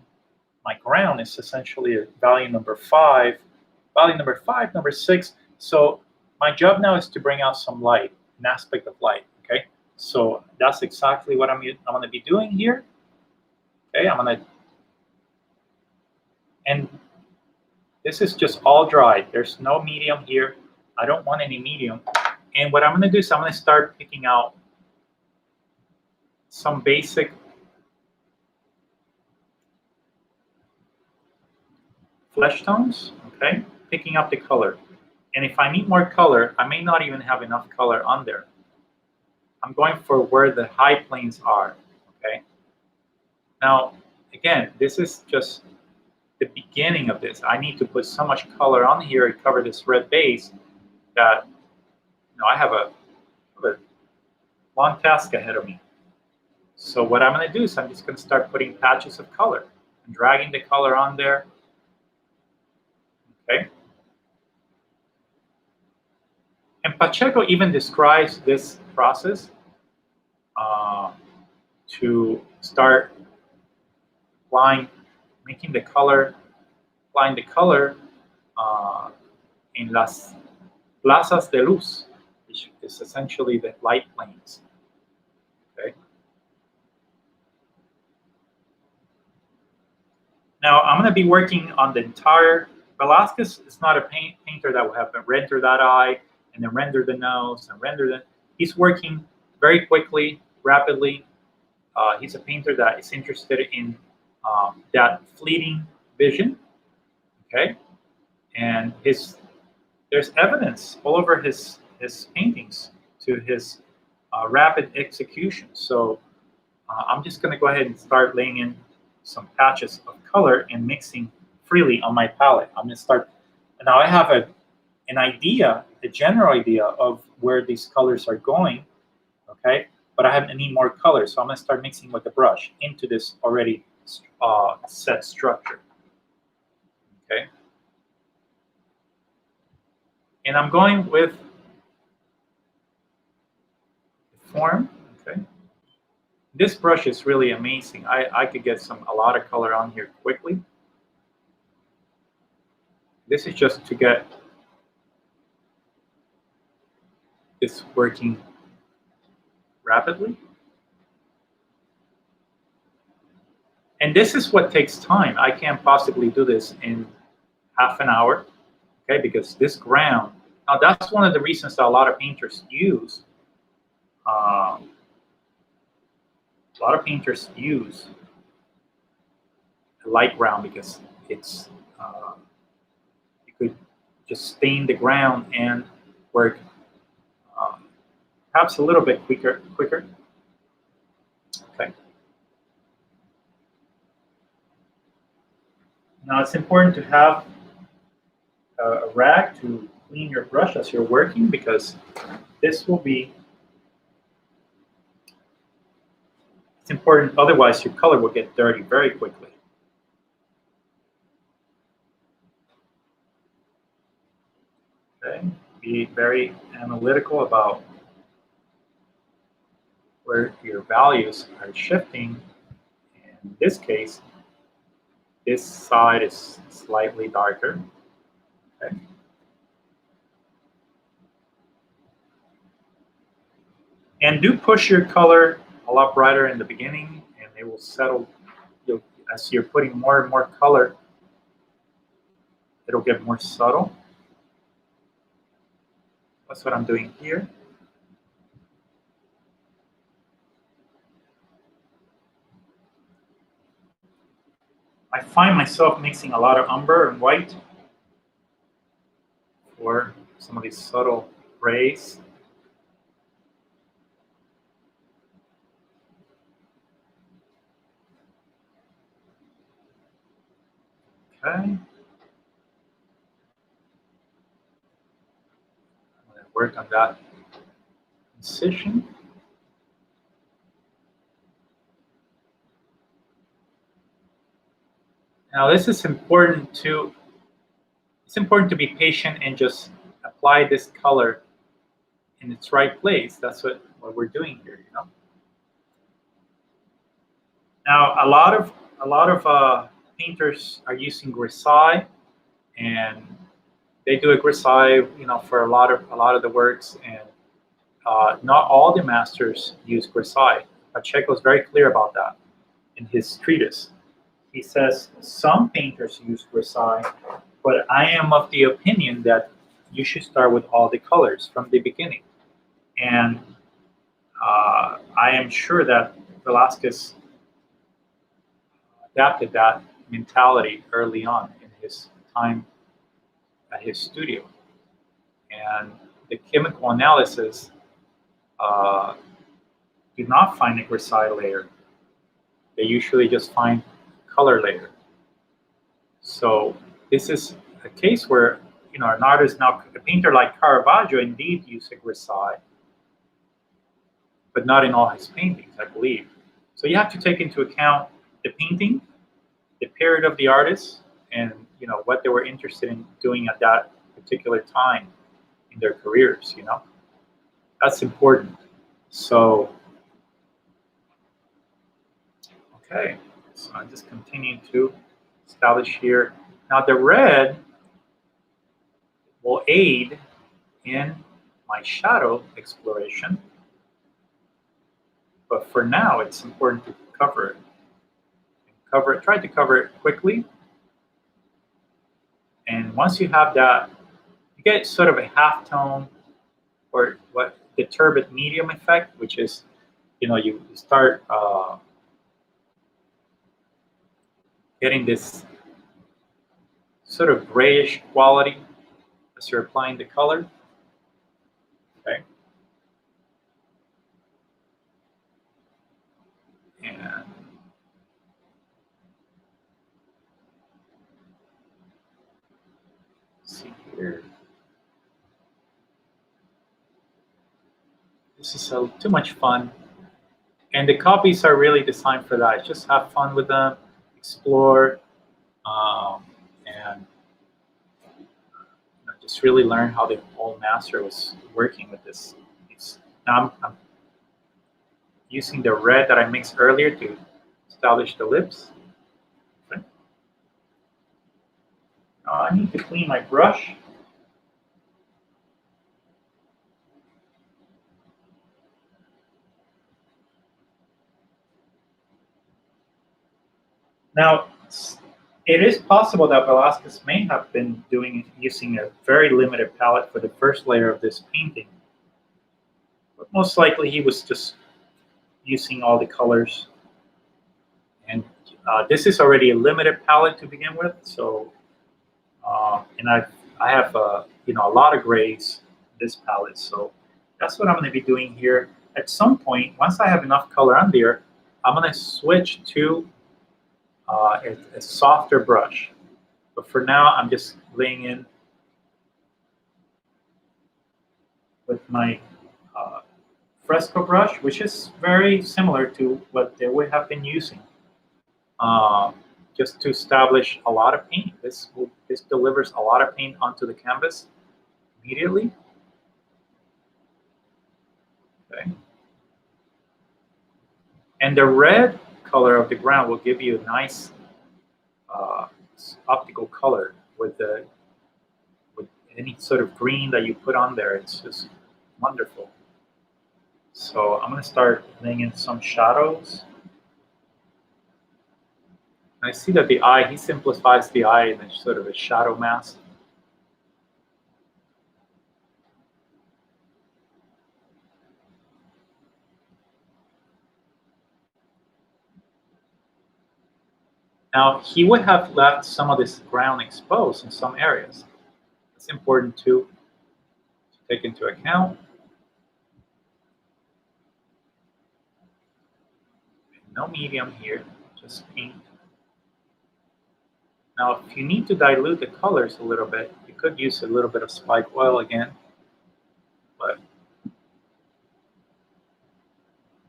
my ground is essentially a value number 5, number 6. So my job now is to bring out some light, an aspect of light. Okay, so that's exactly what I'm going to be doing here. Okay, I'm going to, and this is just all dry. There's no medium here. I don't want any medium. And what I'm going to do is I'm going to start picking out some basic flesh tones, okay? Picking up the color. And if I need more color, I may not even have enough color on there. I'm going for where the high planes are, okay? Now, again, this is just the beginning of this. I need to put so much color on here to cover this red base that I have a long task ahead of me. So what I'm going to do is I'm just going to start putting patches of color and dragging the color on there. Okay. And Pacheco even describes this process to start making the color, applying the color in las plazas de luz, which is essentially the light planes. Okay. Now I'm going to be working on the entire. Velazquez is not a painter that will have to render that eye and then render the nose and render the. He's working very quickly, rapidly. He's a painter that is interested in that fleeting vision. Okay, and there's evidence all over his paintings to his rapid execution. So I'm just going to go ahead and start laying in some patches of color and mixing freely on my palette. I'm going to start. Now I have an idea, a general idea of where these colors are going. Okay, but I need more color, so I'm going to start mixing with the brush into this already set structure. Okay. And I'm going with the form. Okay. This brush is really amazing. I could get a lot of color on here quickly. This is just to get this working rapidly. And this is what takes time. I can't possibly do this in half an hour. Okay, because this ground, now that's one of the reasons that a lot of painters use. A lot of painters use a light ground because it's you could just stain the ground and work perhaps a little bit quicker. Okay. Now it's important to have a rag to clean your brush as you're working, because this will be, it's important, otherwise your color will get dirty very quickly. Okay, be very analytical about where your values are shifting. In this case, this side is slightly darker. Okay. And do push your color a lot brighter in the beginning, and it will settle. As you're putting more and more color, it'll get more subtle. That's what I'm doing here. I find myself mixing a lot of umber and white for some of these subtle rays. Okay. I'm going to work on that incision. Now this is important to, it's important to be patient and just apply this color in its right place. That's what we're doing here, you know. Now a lot of painters are using grisaille, and they do a grisaille, you know, for a lot of the works, and not all the masters use grisaille. Pacheco is very clear about that in his treatise. He says some painters use grisaille, but I am of the opinion that you should start with all the colors from the beginning. And I am sure that Velazquez adapted that mentality early on in his time at his studio. And the chemical analysis do not find a grisaille layer. They usually just find color layer. So this is a case where, you know, an artist, now a painter like Caravaggio indeed used a grisaille, but not in all his paintings, I believe. So you have to take into account the painting, the period of the artist, and, you know, what they were interested in doing at that particular time in their careers, you know. That's important. So Okay, so I'm just continuing to establish here. Now the red will aid in my shadow exploration, but for now it's important to cover it. Try to cover it quickly, and once you have that, you get sort of a half tone, or what the turbid medium effect, which is, you start getting this sort of grayish quality as you're applying the color. Okay. And see here. This is too much fun. And the copies are really designed for that. Just have fun with them, explore, and just really learn how the old master was working with this. Now I'm using the red that I mixed earlier to establish the lips. Okay. Now I need to clean my brush. Now, it is possible that Velazquez may have been using a very limited palette for the first layer of this painting. But most likely he was just using all the colors. And this is already a limited palette to begin with. So, and I have a lot of grays in this palette. So that's what I'm going to be doing here. At some point, once I have enough color on there, I'm going to switch to a softer brush. But for now, I'm just laying in with my fresco brush, which is very similar to what they would have been using, just to establish a lot of paint. This delivers a lot of paint onto the canvas immediately. Okay. And the red color of the ground will give you a nice optical color with any sort of green that you put on there. It's just wonderful. So I'm going to start laying in some shadows. I see that the eye, he simplifies the eye in a sort of a shadow mask. Now, he would have left some of this ground exposed in some areas. It's important to take into account. No medium here, just paint. Now, if you need to dilute the colors a little bit, you could use a little bit of spike oil again, but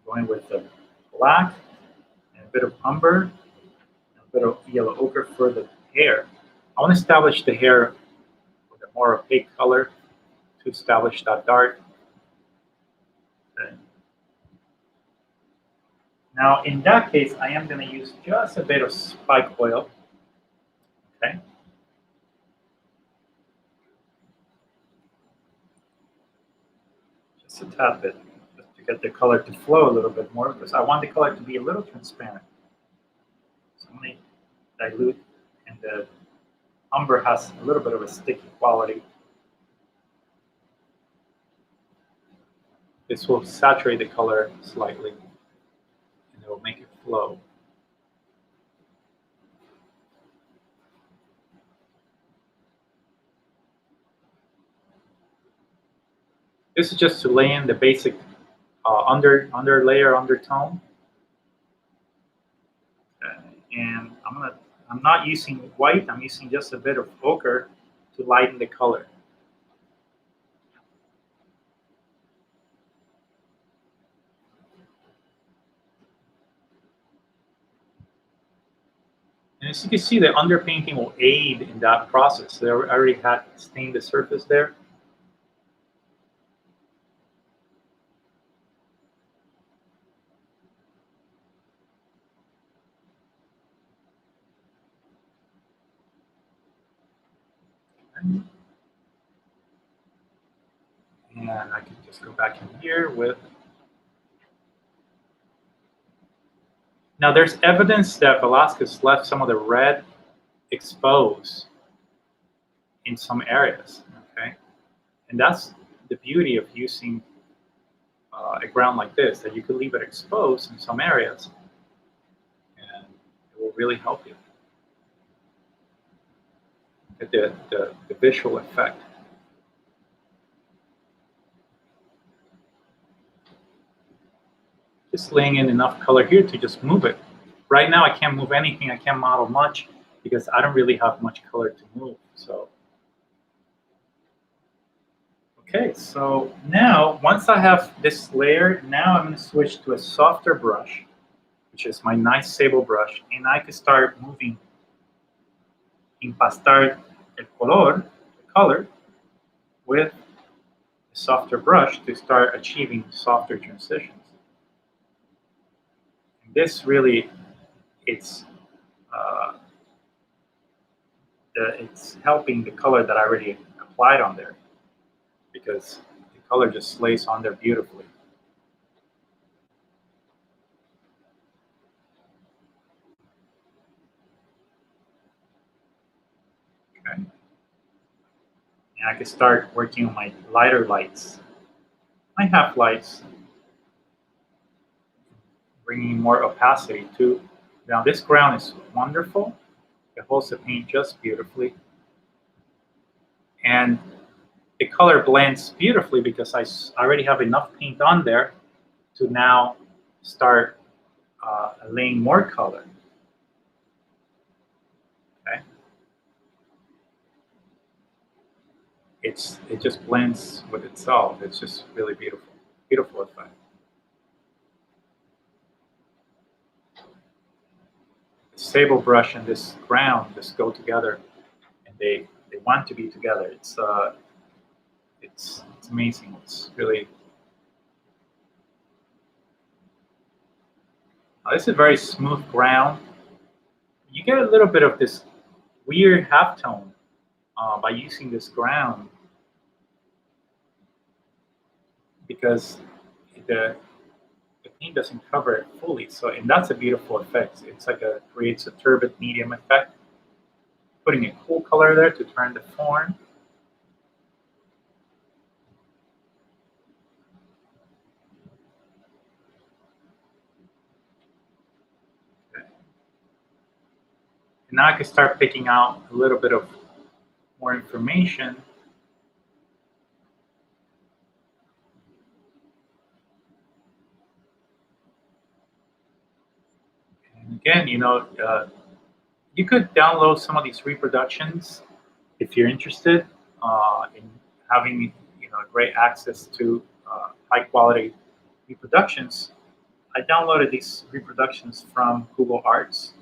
going with the black and a bit of umber, and a bit of yellow ochre for the hair. I want to establish the hair with a more opaque color to establish that dark. Okay. Now, in that case, I am going to use just a bit of spike oil. Okay. Just a tad bit, just to get the color to flow a little bit more, because I want the color to be a little transparent. So I'm going to dilute, and the umber has a little bit of a sticky quality. This will saturate the color slightly, and it will make it flow. This is just to lay in the basic underlayer, undertone. And I'm not using white, I'm using just a bit of ochre to lighten the color. And as you can see, the underpainting will aid in that process. They already had stained the surface there. And I can just go back in here with. Now there's evidence that Velazquez left some of the red exposed in some areas, okay? And that's the beauty of using a ground like this, that you could leave it exposed in some areas and it will really help you get the visual effect. Just laying in enough color here to just move it. Right now I can't move anything, I can't model much because I don't really have much color to move. So, okay, so now once I have this layer, now I'm going to switch to a softer brush, which is my nice Sable brush, and I can start moving, impastar el color, the color, with a softer brush to start achieving softer transitions. And this really, it's helping the color that I already applied on there, because the color just lays on there beautifully. Okay. And I can start working on my lighter lights. I have lights, bringing more opacity too. Now this ground is wonderful. It holds the paint just beautifully. And the color blends beautifully because I already have enough paint on there to now start laying more color. Okay. It just blends with itself. It's just really beautiful, beautiful effect. The Sable brush and this ground just go together, and they want to be together. It's amazing. It's really. This is a very smooth ground. You get a little bit of this weird halftone by using this ground, because the paint doesn't cover it fully. So, and that's a beautiful effect. It's like creates a turbid medium effect. Putting a cool color there to turn the form. Okay. And now I can start picking out a little bit of more information. And again, you know, you could download some of these reproductions if you're interested in having, you know, great access to high quality reproductions. I downloaded these reproductions from Google Arts.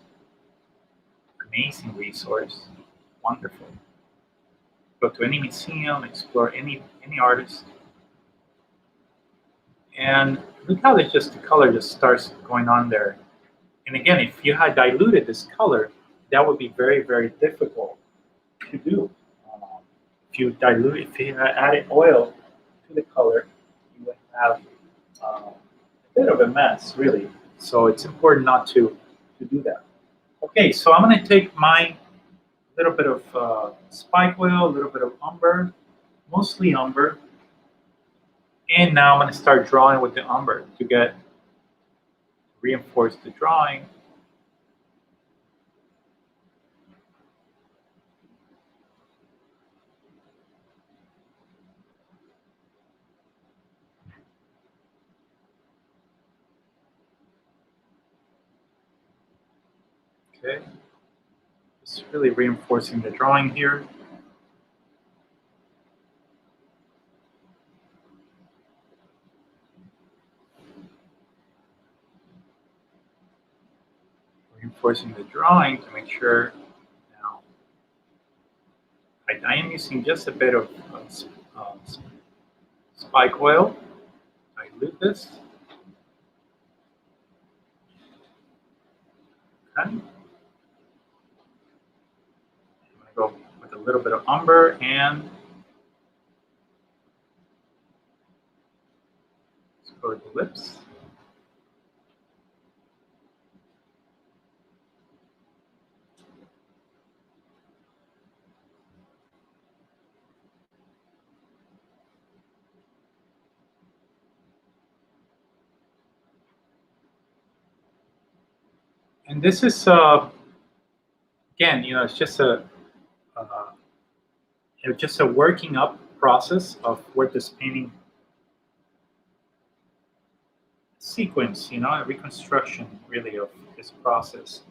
Amazing resource, wonderful. Go to any museum, explore any artist, and look how the color just starts going on there. And again, if you had diluted this color, that would be very, very difficult to do. If you had added oil to the color, you would have a bit of a mess, really. So it's important not to do that. Okay, so I'm going to take my little bit of spike oil, a little bit of umber, mostly umber, and now I'm going to start drawing with the umber to reinforce the drawing. Okay, just really reinforcing the drawing here. Reinforcing the drawing to make sure. Now, I am using just a bit of spike oil. Dilute this. Okay. I'm going to go with a a little bit of umber and color the lips. And this is, again, it's just a working up process of where this painting sequence, a reconstruction really of this process.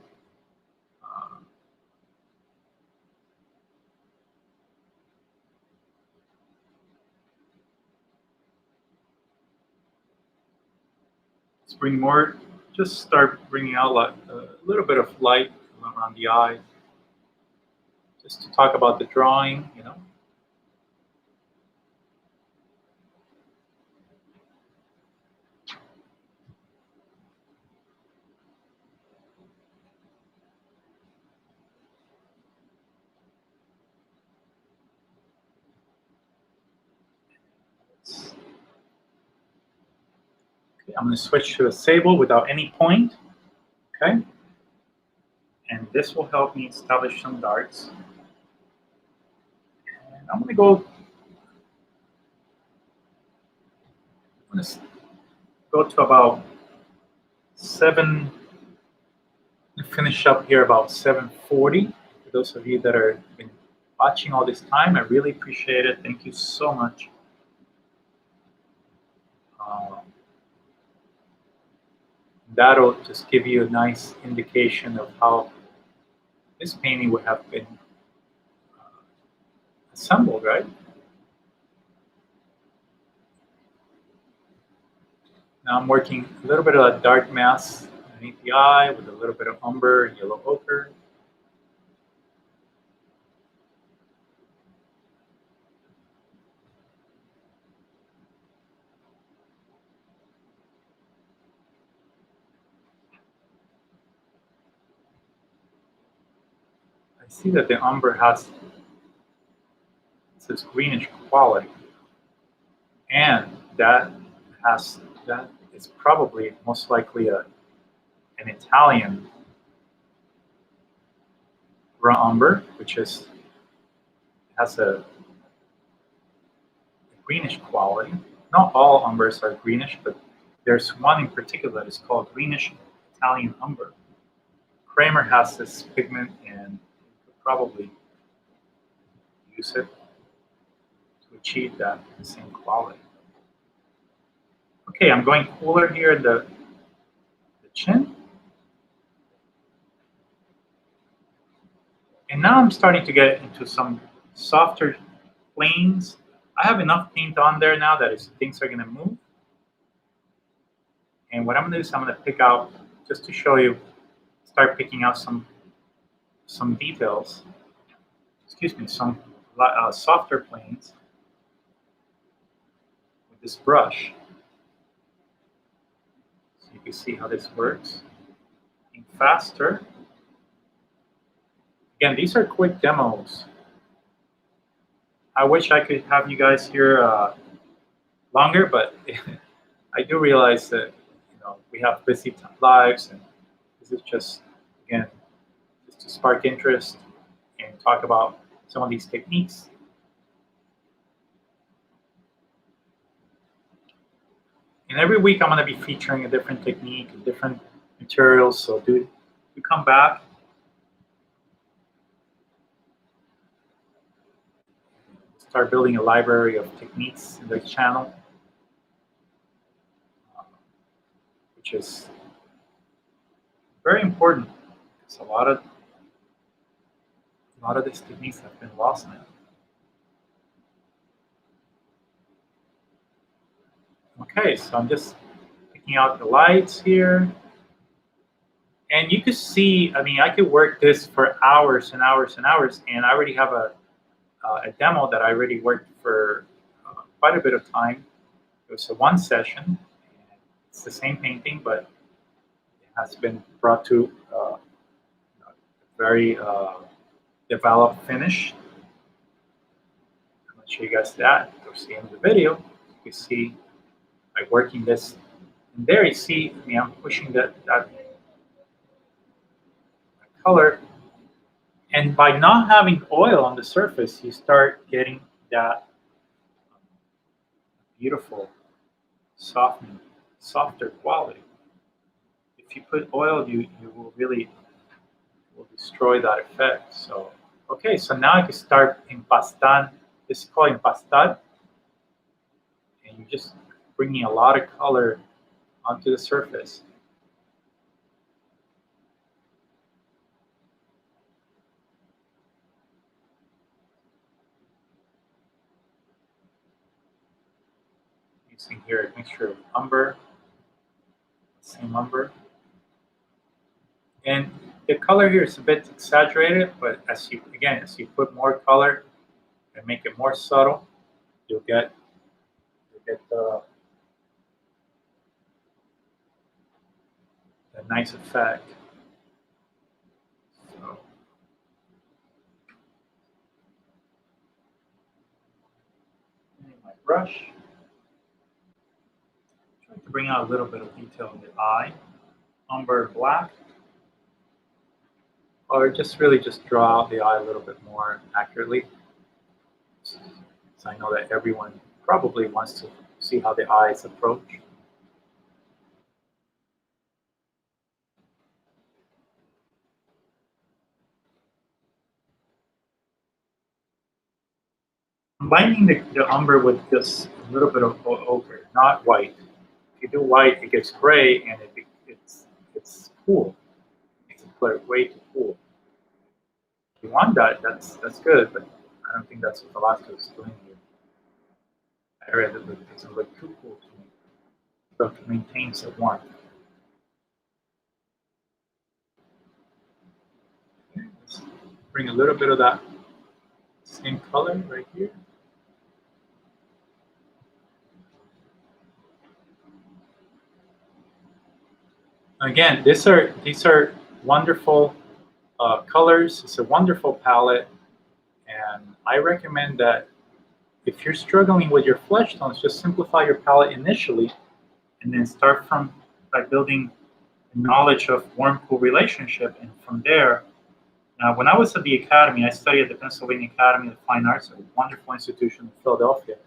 Let's bring more. Just start bringing out a little bit of light around the eye, just to talk about the drawing, Okay, I'm going to switch to a sable without any point. Okay, and this will help me establish some darks. And I'm going to go. I'm going to go to about 7. Finish up here about 7:40. For those of you that are been watching all this time, I really appreciate it. Thank you so much. That'll just give you a nice indication of how this painting would have been assembled, right? Now I'm working a little bit of a dark mask underneath the eye with a little bit of umber and yellow ochre. I see that the umber has this greenish quality, and that is probably most likely an Italian raw umber, which has a greenish quality. Not all umbers are greenish, but there's one in particular that is called greenish Italian umber. Kramer has this pigment, and you could probably use it to achieve that same quality. Okay, I'm going cooler here in the chin. And now I'm starting to get into some softer planes. I have enough paint on there now that things are going to move. And what I'm going to do is I'm going to pick out, just to show you, start picking out some details. Excuse me, some softer planes with this brush. So you can see how this works. And faster. Again, these are quick demos. I wish I could have you guys here longer, but I do realize that we have busy lives, and this is just, again, just to spark interest and talk about some of these techniques. And every week I'm going to be featuring a different technique, different materials, so do come back. Start building a library of techniques in the channel, which is very important. Because a lot of these techniques have been lost now. Okay, so I'm just picking out the lights here, and you can see. I mean, I could work this for hours and hours and hours, and I already have a demo that I already worked for quite a bit of time. It was a one session. It's the same painting, but it has been brought to a very developed finish. show you guys that towards the end of the video. You see by working this in there, you see me, I'm pushing that color, and by not having oil on the surface, you start getting that beautiful, softer quality. If you put oil, you will really destroy that effect. So, okay, so now I can start empastar. This is called empastar, and you're just bringing a lot of color onto the surface. Using here a mixture of umber, same umber. And the color here is a bit exaggerated, but as you put more color and make it more subtle, you'll get the nice effect. So, my brush, try to bring out a little bit of detail in the eye, umber black, or just draw out the eye a little bit more accurately. So I know that everyone probably wants to see how the eyes approach. Combining the umber with just a little bit of ochre, not white. If you do white, it gets gray and it's cool. It makes it way too cool. If you want that, that's good, but I don't think that's what Velazquez is doing here. I read it doesn't look too cool to me. So it maintains the warmth. Okay, let's bring a little bit of that same color right here. Again, these are wonderful colors. It's a wonderful palette, and I recommend that if you're struggling with your flesh tones, just simplify your palette initially, and then start by building knowledge of warm-cool relationship, and from there. Now, when I was at the academy, I studied at the Pennsylvania Academy of Fine Arts, a wonderful institution in Philadelphia.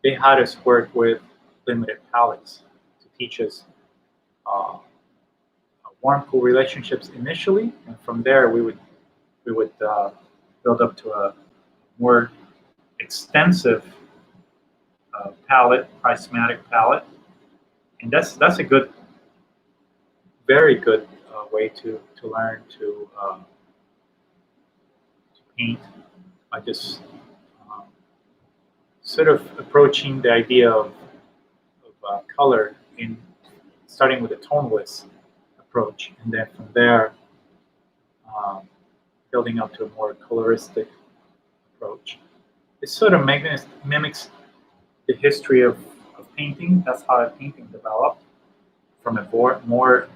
They had us work with limited palettes to teach us warm-cool relationships initially, and from there we would build up to a more extensive palette, prismatic palette, and that's a good, very good way to learn to paint by just sort of approaching the idea of color in starting with a toneless approach, and then from there building up to a more coloristic approach. This sort of mimics the history of painting. That's how painting developed, from a more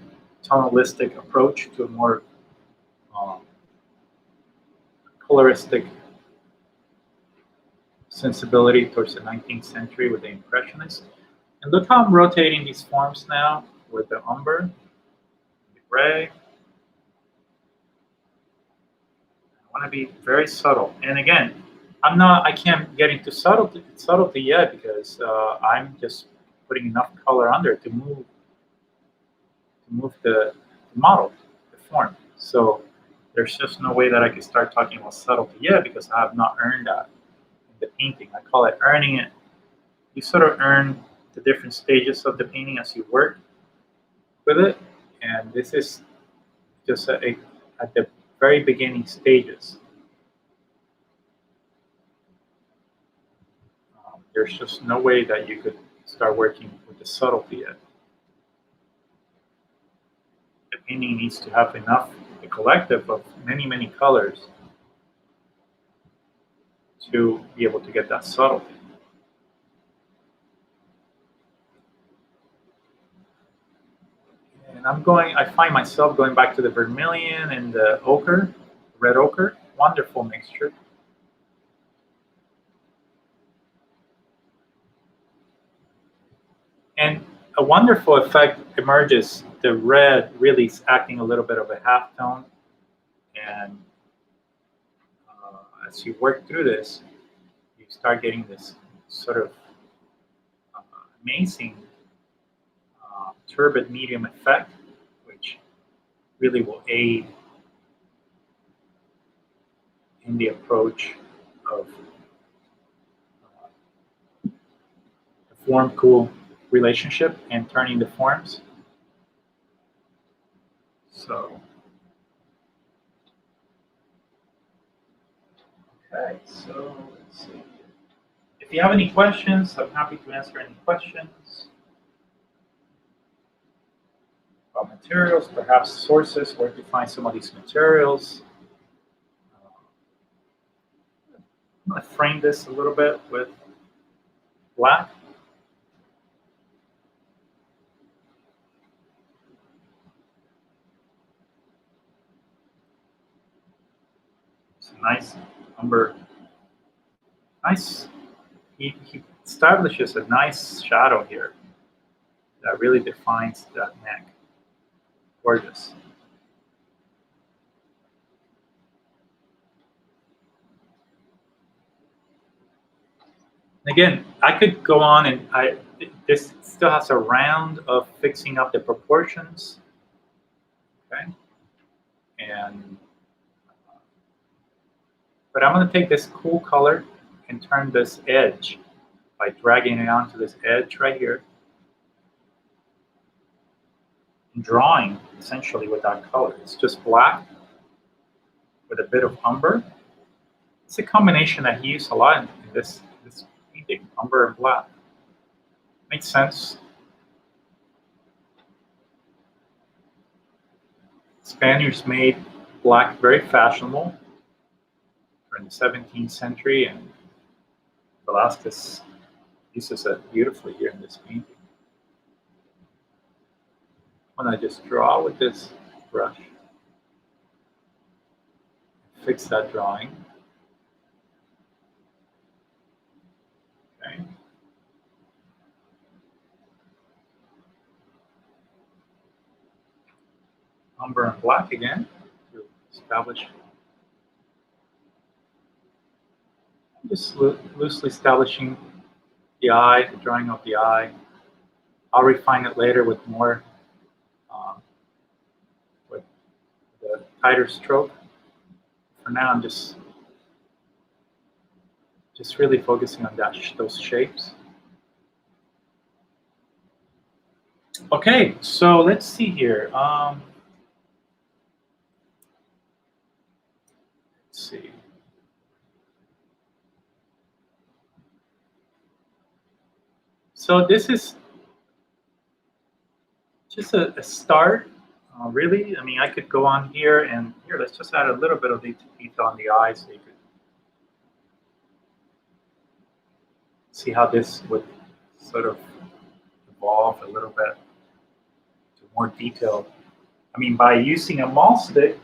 tonalistic approach to a more coloristic sensibility towards the 19th century with the Impressionists. And look how I'm rotating these forms now with the umber, the gray. I want to be very subtle. And again, I can't get into subtlety yet because I'm just putting enough color under to move the model, the form. So there's just no way that I can start talking about subtlety yet because I have not earned that in the painting. I call it earning it. You sort of earn the different stages of the painting as you work with it, and this is just at the very beginning stages. There's just no way that you could start working with the subtlety yet. The painting needs to have enough, a collective of many, many colors to be able to get that subtlety. And I find myself going back to the vermilion and the ochre, red ochre, wonderful mixture. And a wonderful effect emerges. The red really is acting a little bit of a half tone. And as you work through this, you start getting this sort of amazing turbid medium effect, which really will aid in the approach of the form-cool relationship and turning the forms. So, okay, so let's see. If you have any questions, I'm happy to answer any questions about materials, perhaps sources, where to find some of these materials. I'm going to frame this a little bit with black. It's a nice umber. Nice. He establishes a nice shadow here that really defines that neck. Gorgeous. Again, I could go on and this still has a round of fixing up the proportions. Okay. But I'm going to take this cool color and turn this edge by dragging it onto this edge right here and drawing essentially with that color. It's just black with a bit of umber. It's a combination that he used a lot in this painting, umber and black. Makes sense. Spaniards made black very fashionable during the 17th century, and Velazquez uses it beautifully here in this painting. When I just draw with this brush, fix that drawing. Okay. Umber and black again to establish. Just loosely establishing the eye, the drawing of the eye. I'll refine it later with more, with the tighter stroke. For now, I'm just really focusing on those shapes. Okay, so let's see here. Let's see. So this is just a start, really. I mean, I could go on here and here, let's just add a little bit of detail on the eye so you could see how this would sort of evolve a little bit to more detail. I mean, by using a maul stick,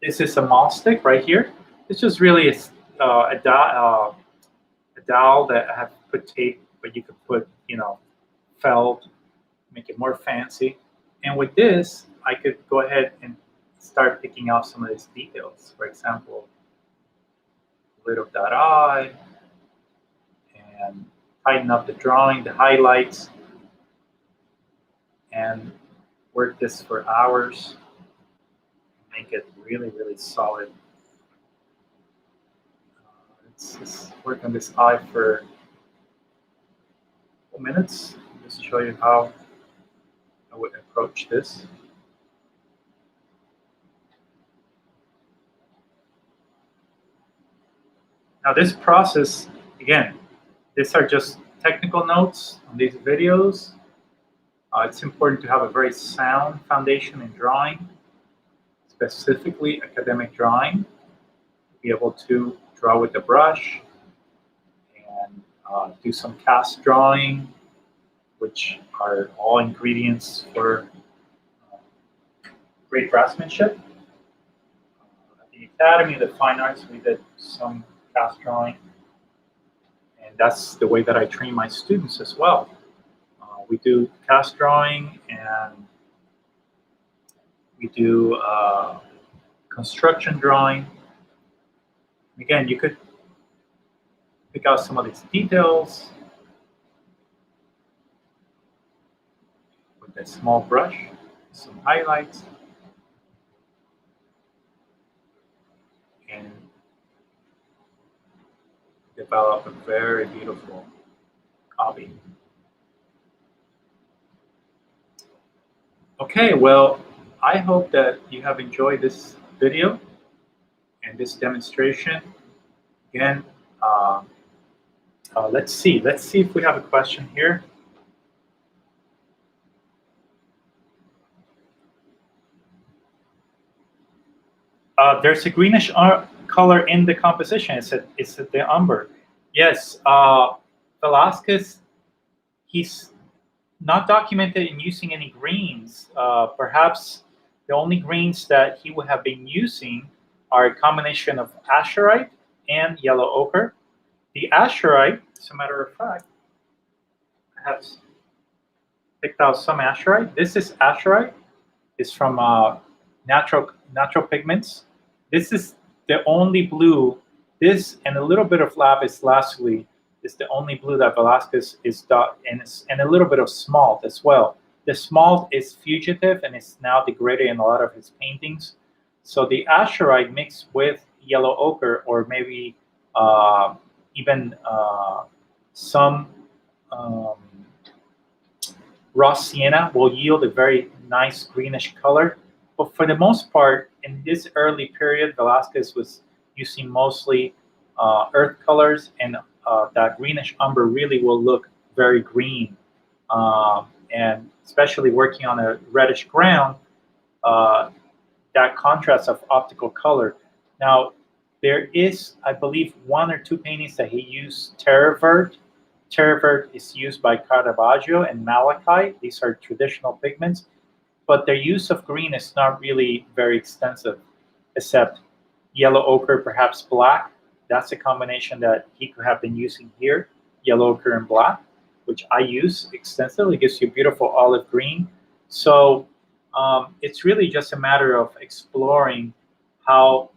this is a maul stick right here. It's just really a dowel that I have put tape, but you could put, you know, felt, make it more fancy. And with this, I could go ahead and start picking out some of these details. For example, a lid of that eye, and tighten up the drawing, the highlights, and work this for hours. Make it really, really solid. Let's just work on this eye for a couple minutes. Just show you how I would approach this. Now this process, again, these are just technical notes on these videos. It's important to have a very sound foundation in drawing, specifically academic drawing, to be able to draw with the brush and do some cast drawing, which are all ingredients for great craftsmanship. At the Academy of the Fine Arts, we did some cast drawing, and And that's the way that I train my students as well. We do cast drawing, and we do construction drawing. Again, you could pick out some of these details with a small brush, some highlights, and develop a very beautiful copy. Okay, well, I hope that you have enjoyed this video and this demonstration. Again, let's see if we have a question here. There's a greenish color in the composition. It's the umber. Yes, Velazquez, he's not documented in using any greens. Perhaps the only greens that he would have been using are a combination of azurite and yellow ochre. The azurite, as a matter of fact, I have picked out some azurite. This is azurite. It's from natural pigments. This is the only blue. This and a little bit of lapis lazuli is the only blue that Velazquez is dot, and a little bit of smalt as well. The smalt is fugitive and is now degraded in a lot of his paintings. So the azurite mixed with yellow ochre, or maybe even some raw sienna, will yield a very nice greenish color. But for the most part, in this early period, Velazquez was using mostly earth colors, and that greenish umber really will look very green. And especially working on a reddish ground, that contrast of optical color. Now, there is, I believe, one or two paintings that he used terra vert. Terra vert is used by Caravaggio and malachite. These are traditional pigments, but their use of green is not really very extensive, except yellow ochre, perhaps black. That's a combination that he could have been using here, yellow ochre and black, which I use extensively. It gives you a beautiful olive green. So it's really just a matter of exploring how,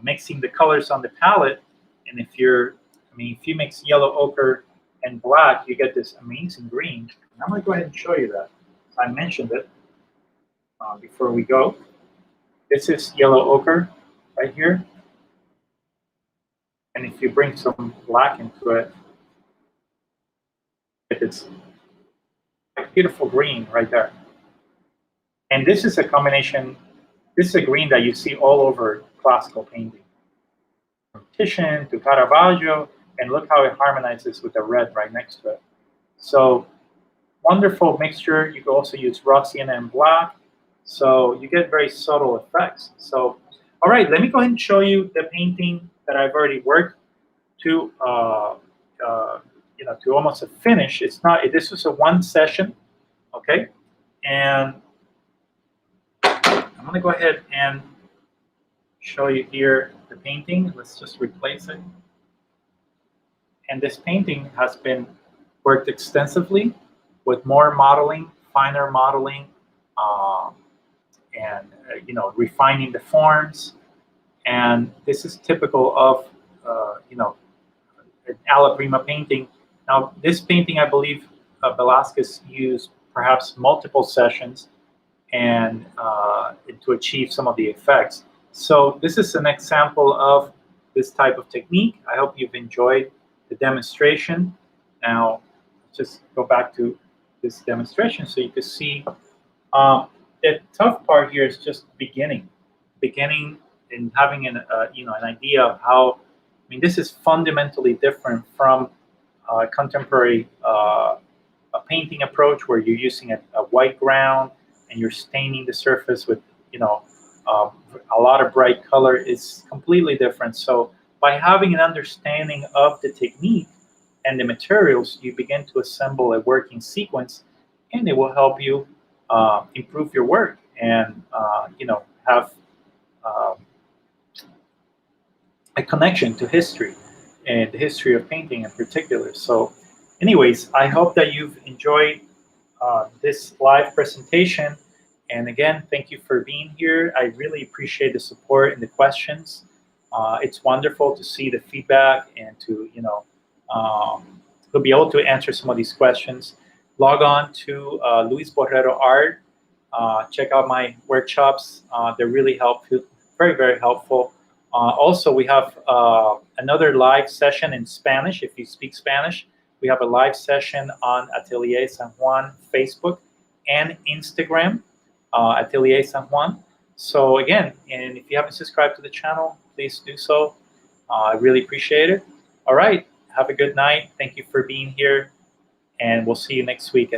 mixing the colors on the palette. And if you mix yellow ochre and black, you get this amazing green. And I'm going to go ahead and show you that. I mentioned it before we go. This is yellow ochre right here. And if you bring some black into it, it's a beautiful green right there. And this is a combination, this is a green that you see all over classical painting. From Titian to Caravaggio, and look how it harmonizes with the red right next to it. So wonderful mixture. You can also use raw sienna and black. So you get very subtle effects. So, all right, let me go ahead and show you the painting that I've already worked to, to almost a finish. It's not. This was a one session, okay? And I'm gonna go ahead and show you here the painting. Let's just replace it. And this painting has been worked extensively with more modeling, finer modeling, and refining the forms. And this is typical of an alla prima painting. Now, this painting, I believe, Velazquez used perhaps multiple sessions and to achieve some of the effects. So this is an example of this type of technique. I hope you've enjoyed the demonstration. Now, just go back to this demonstration so you can see the tough part here is just beginning and having an idea of how. I mean, this is fundamentally different from contemporary a painting approach where you're using a white ground and you're staining the surface with a lot of bright color. Is completely different. So by having an understanding of the technique and the materials, you begin to assemble a working sequence, and it will help you improve your work and have a connection to history. and the history of painting in particular. So anyways, I hope that you've enjoyed this live presentation. And again, thank you for being here. I really appreciate the support and the questions. It's wonderful to see the feedback and to be able to answer some of these questions. Log on to Luis Borrero Art. Check out my workshops. They're really helpful, very, very helpful. Also, we have another live session in Spanish. If you speak Spanish, we have a live session on Atelier San Juan Facebook and Instagram, Atelier San Juan. So again, and if you haven't subscribed to the channel, please do so. I really appreciate it. All right, have a good night. Thank you for being here, and we'll see you next week.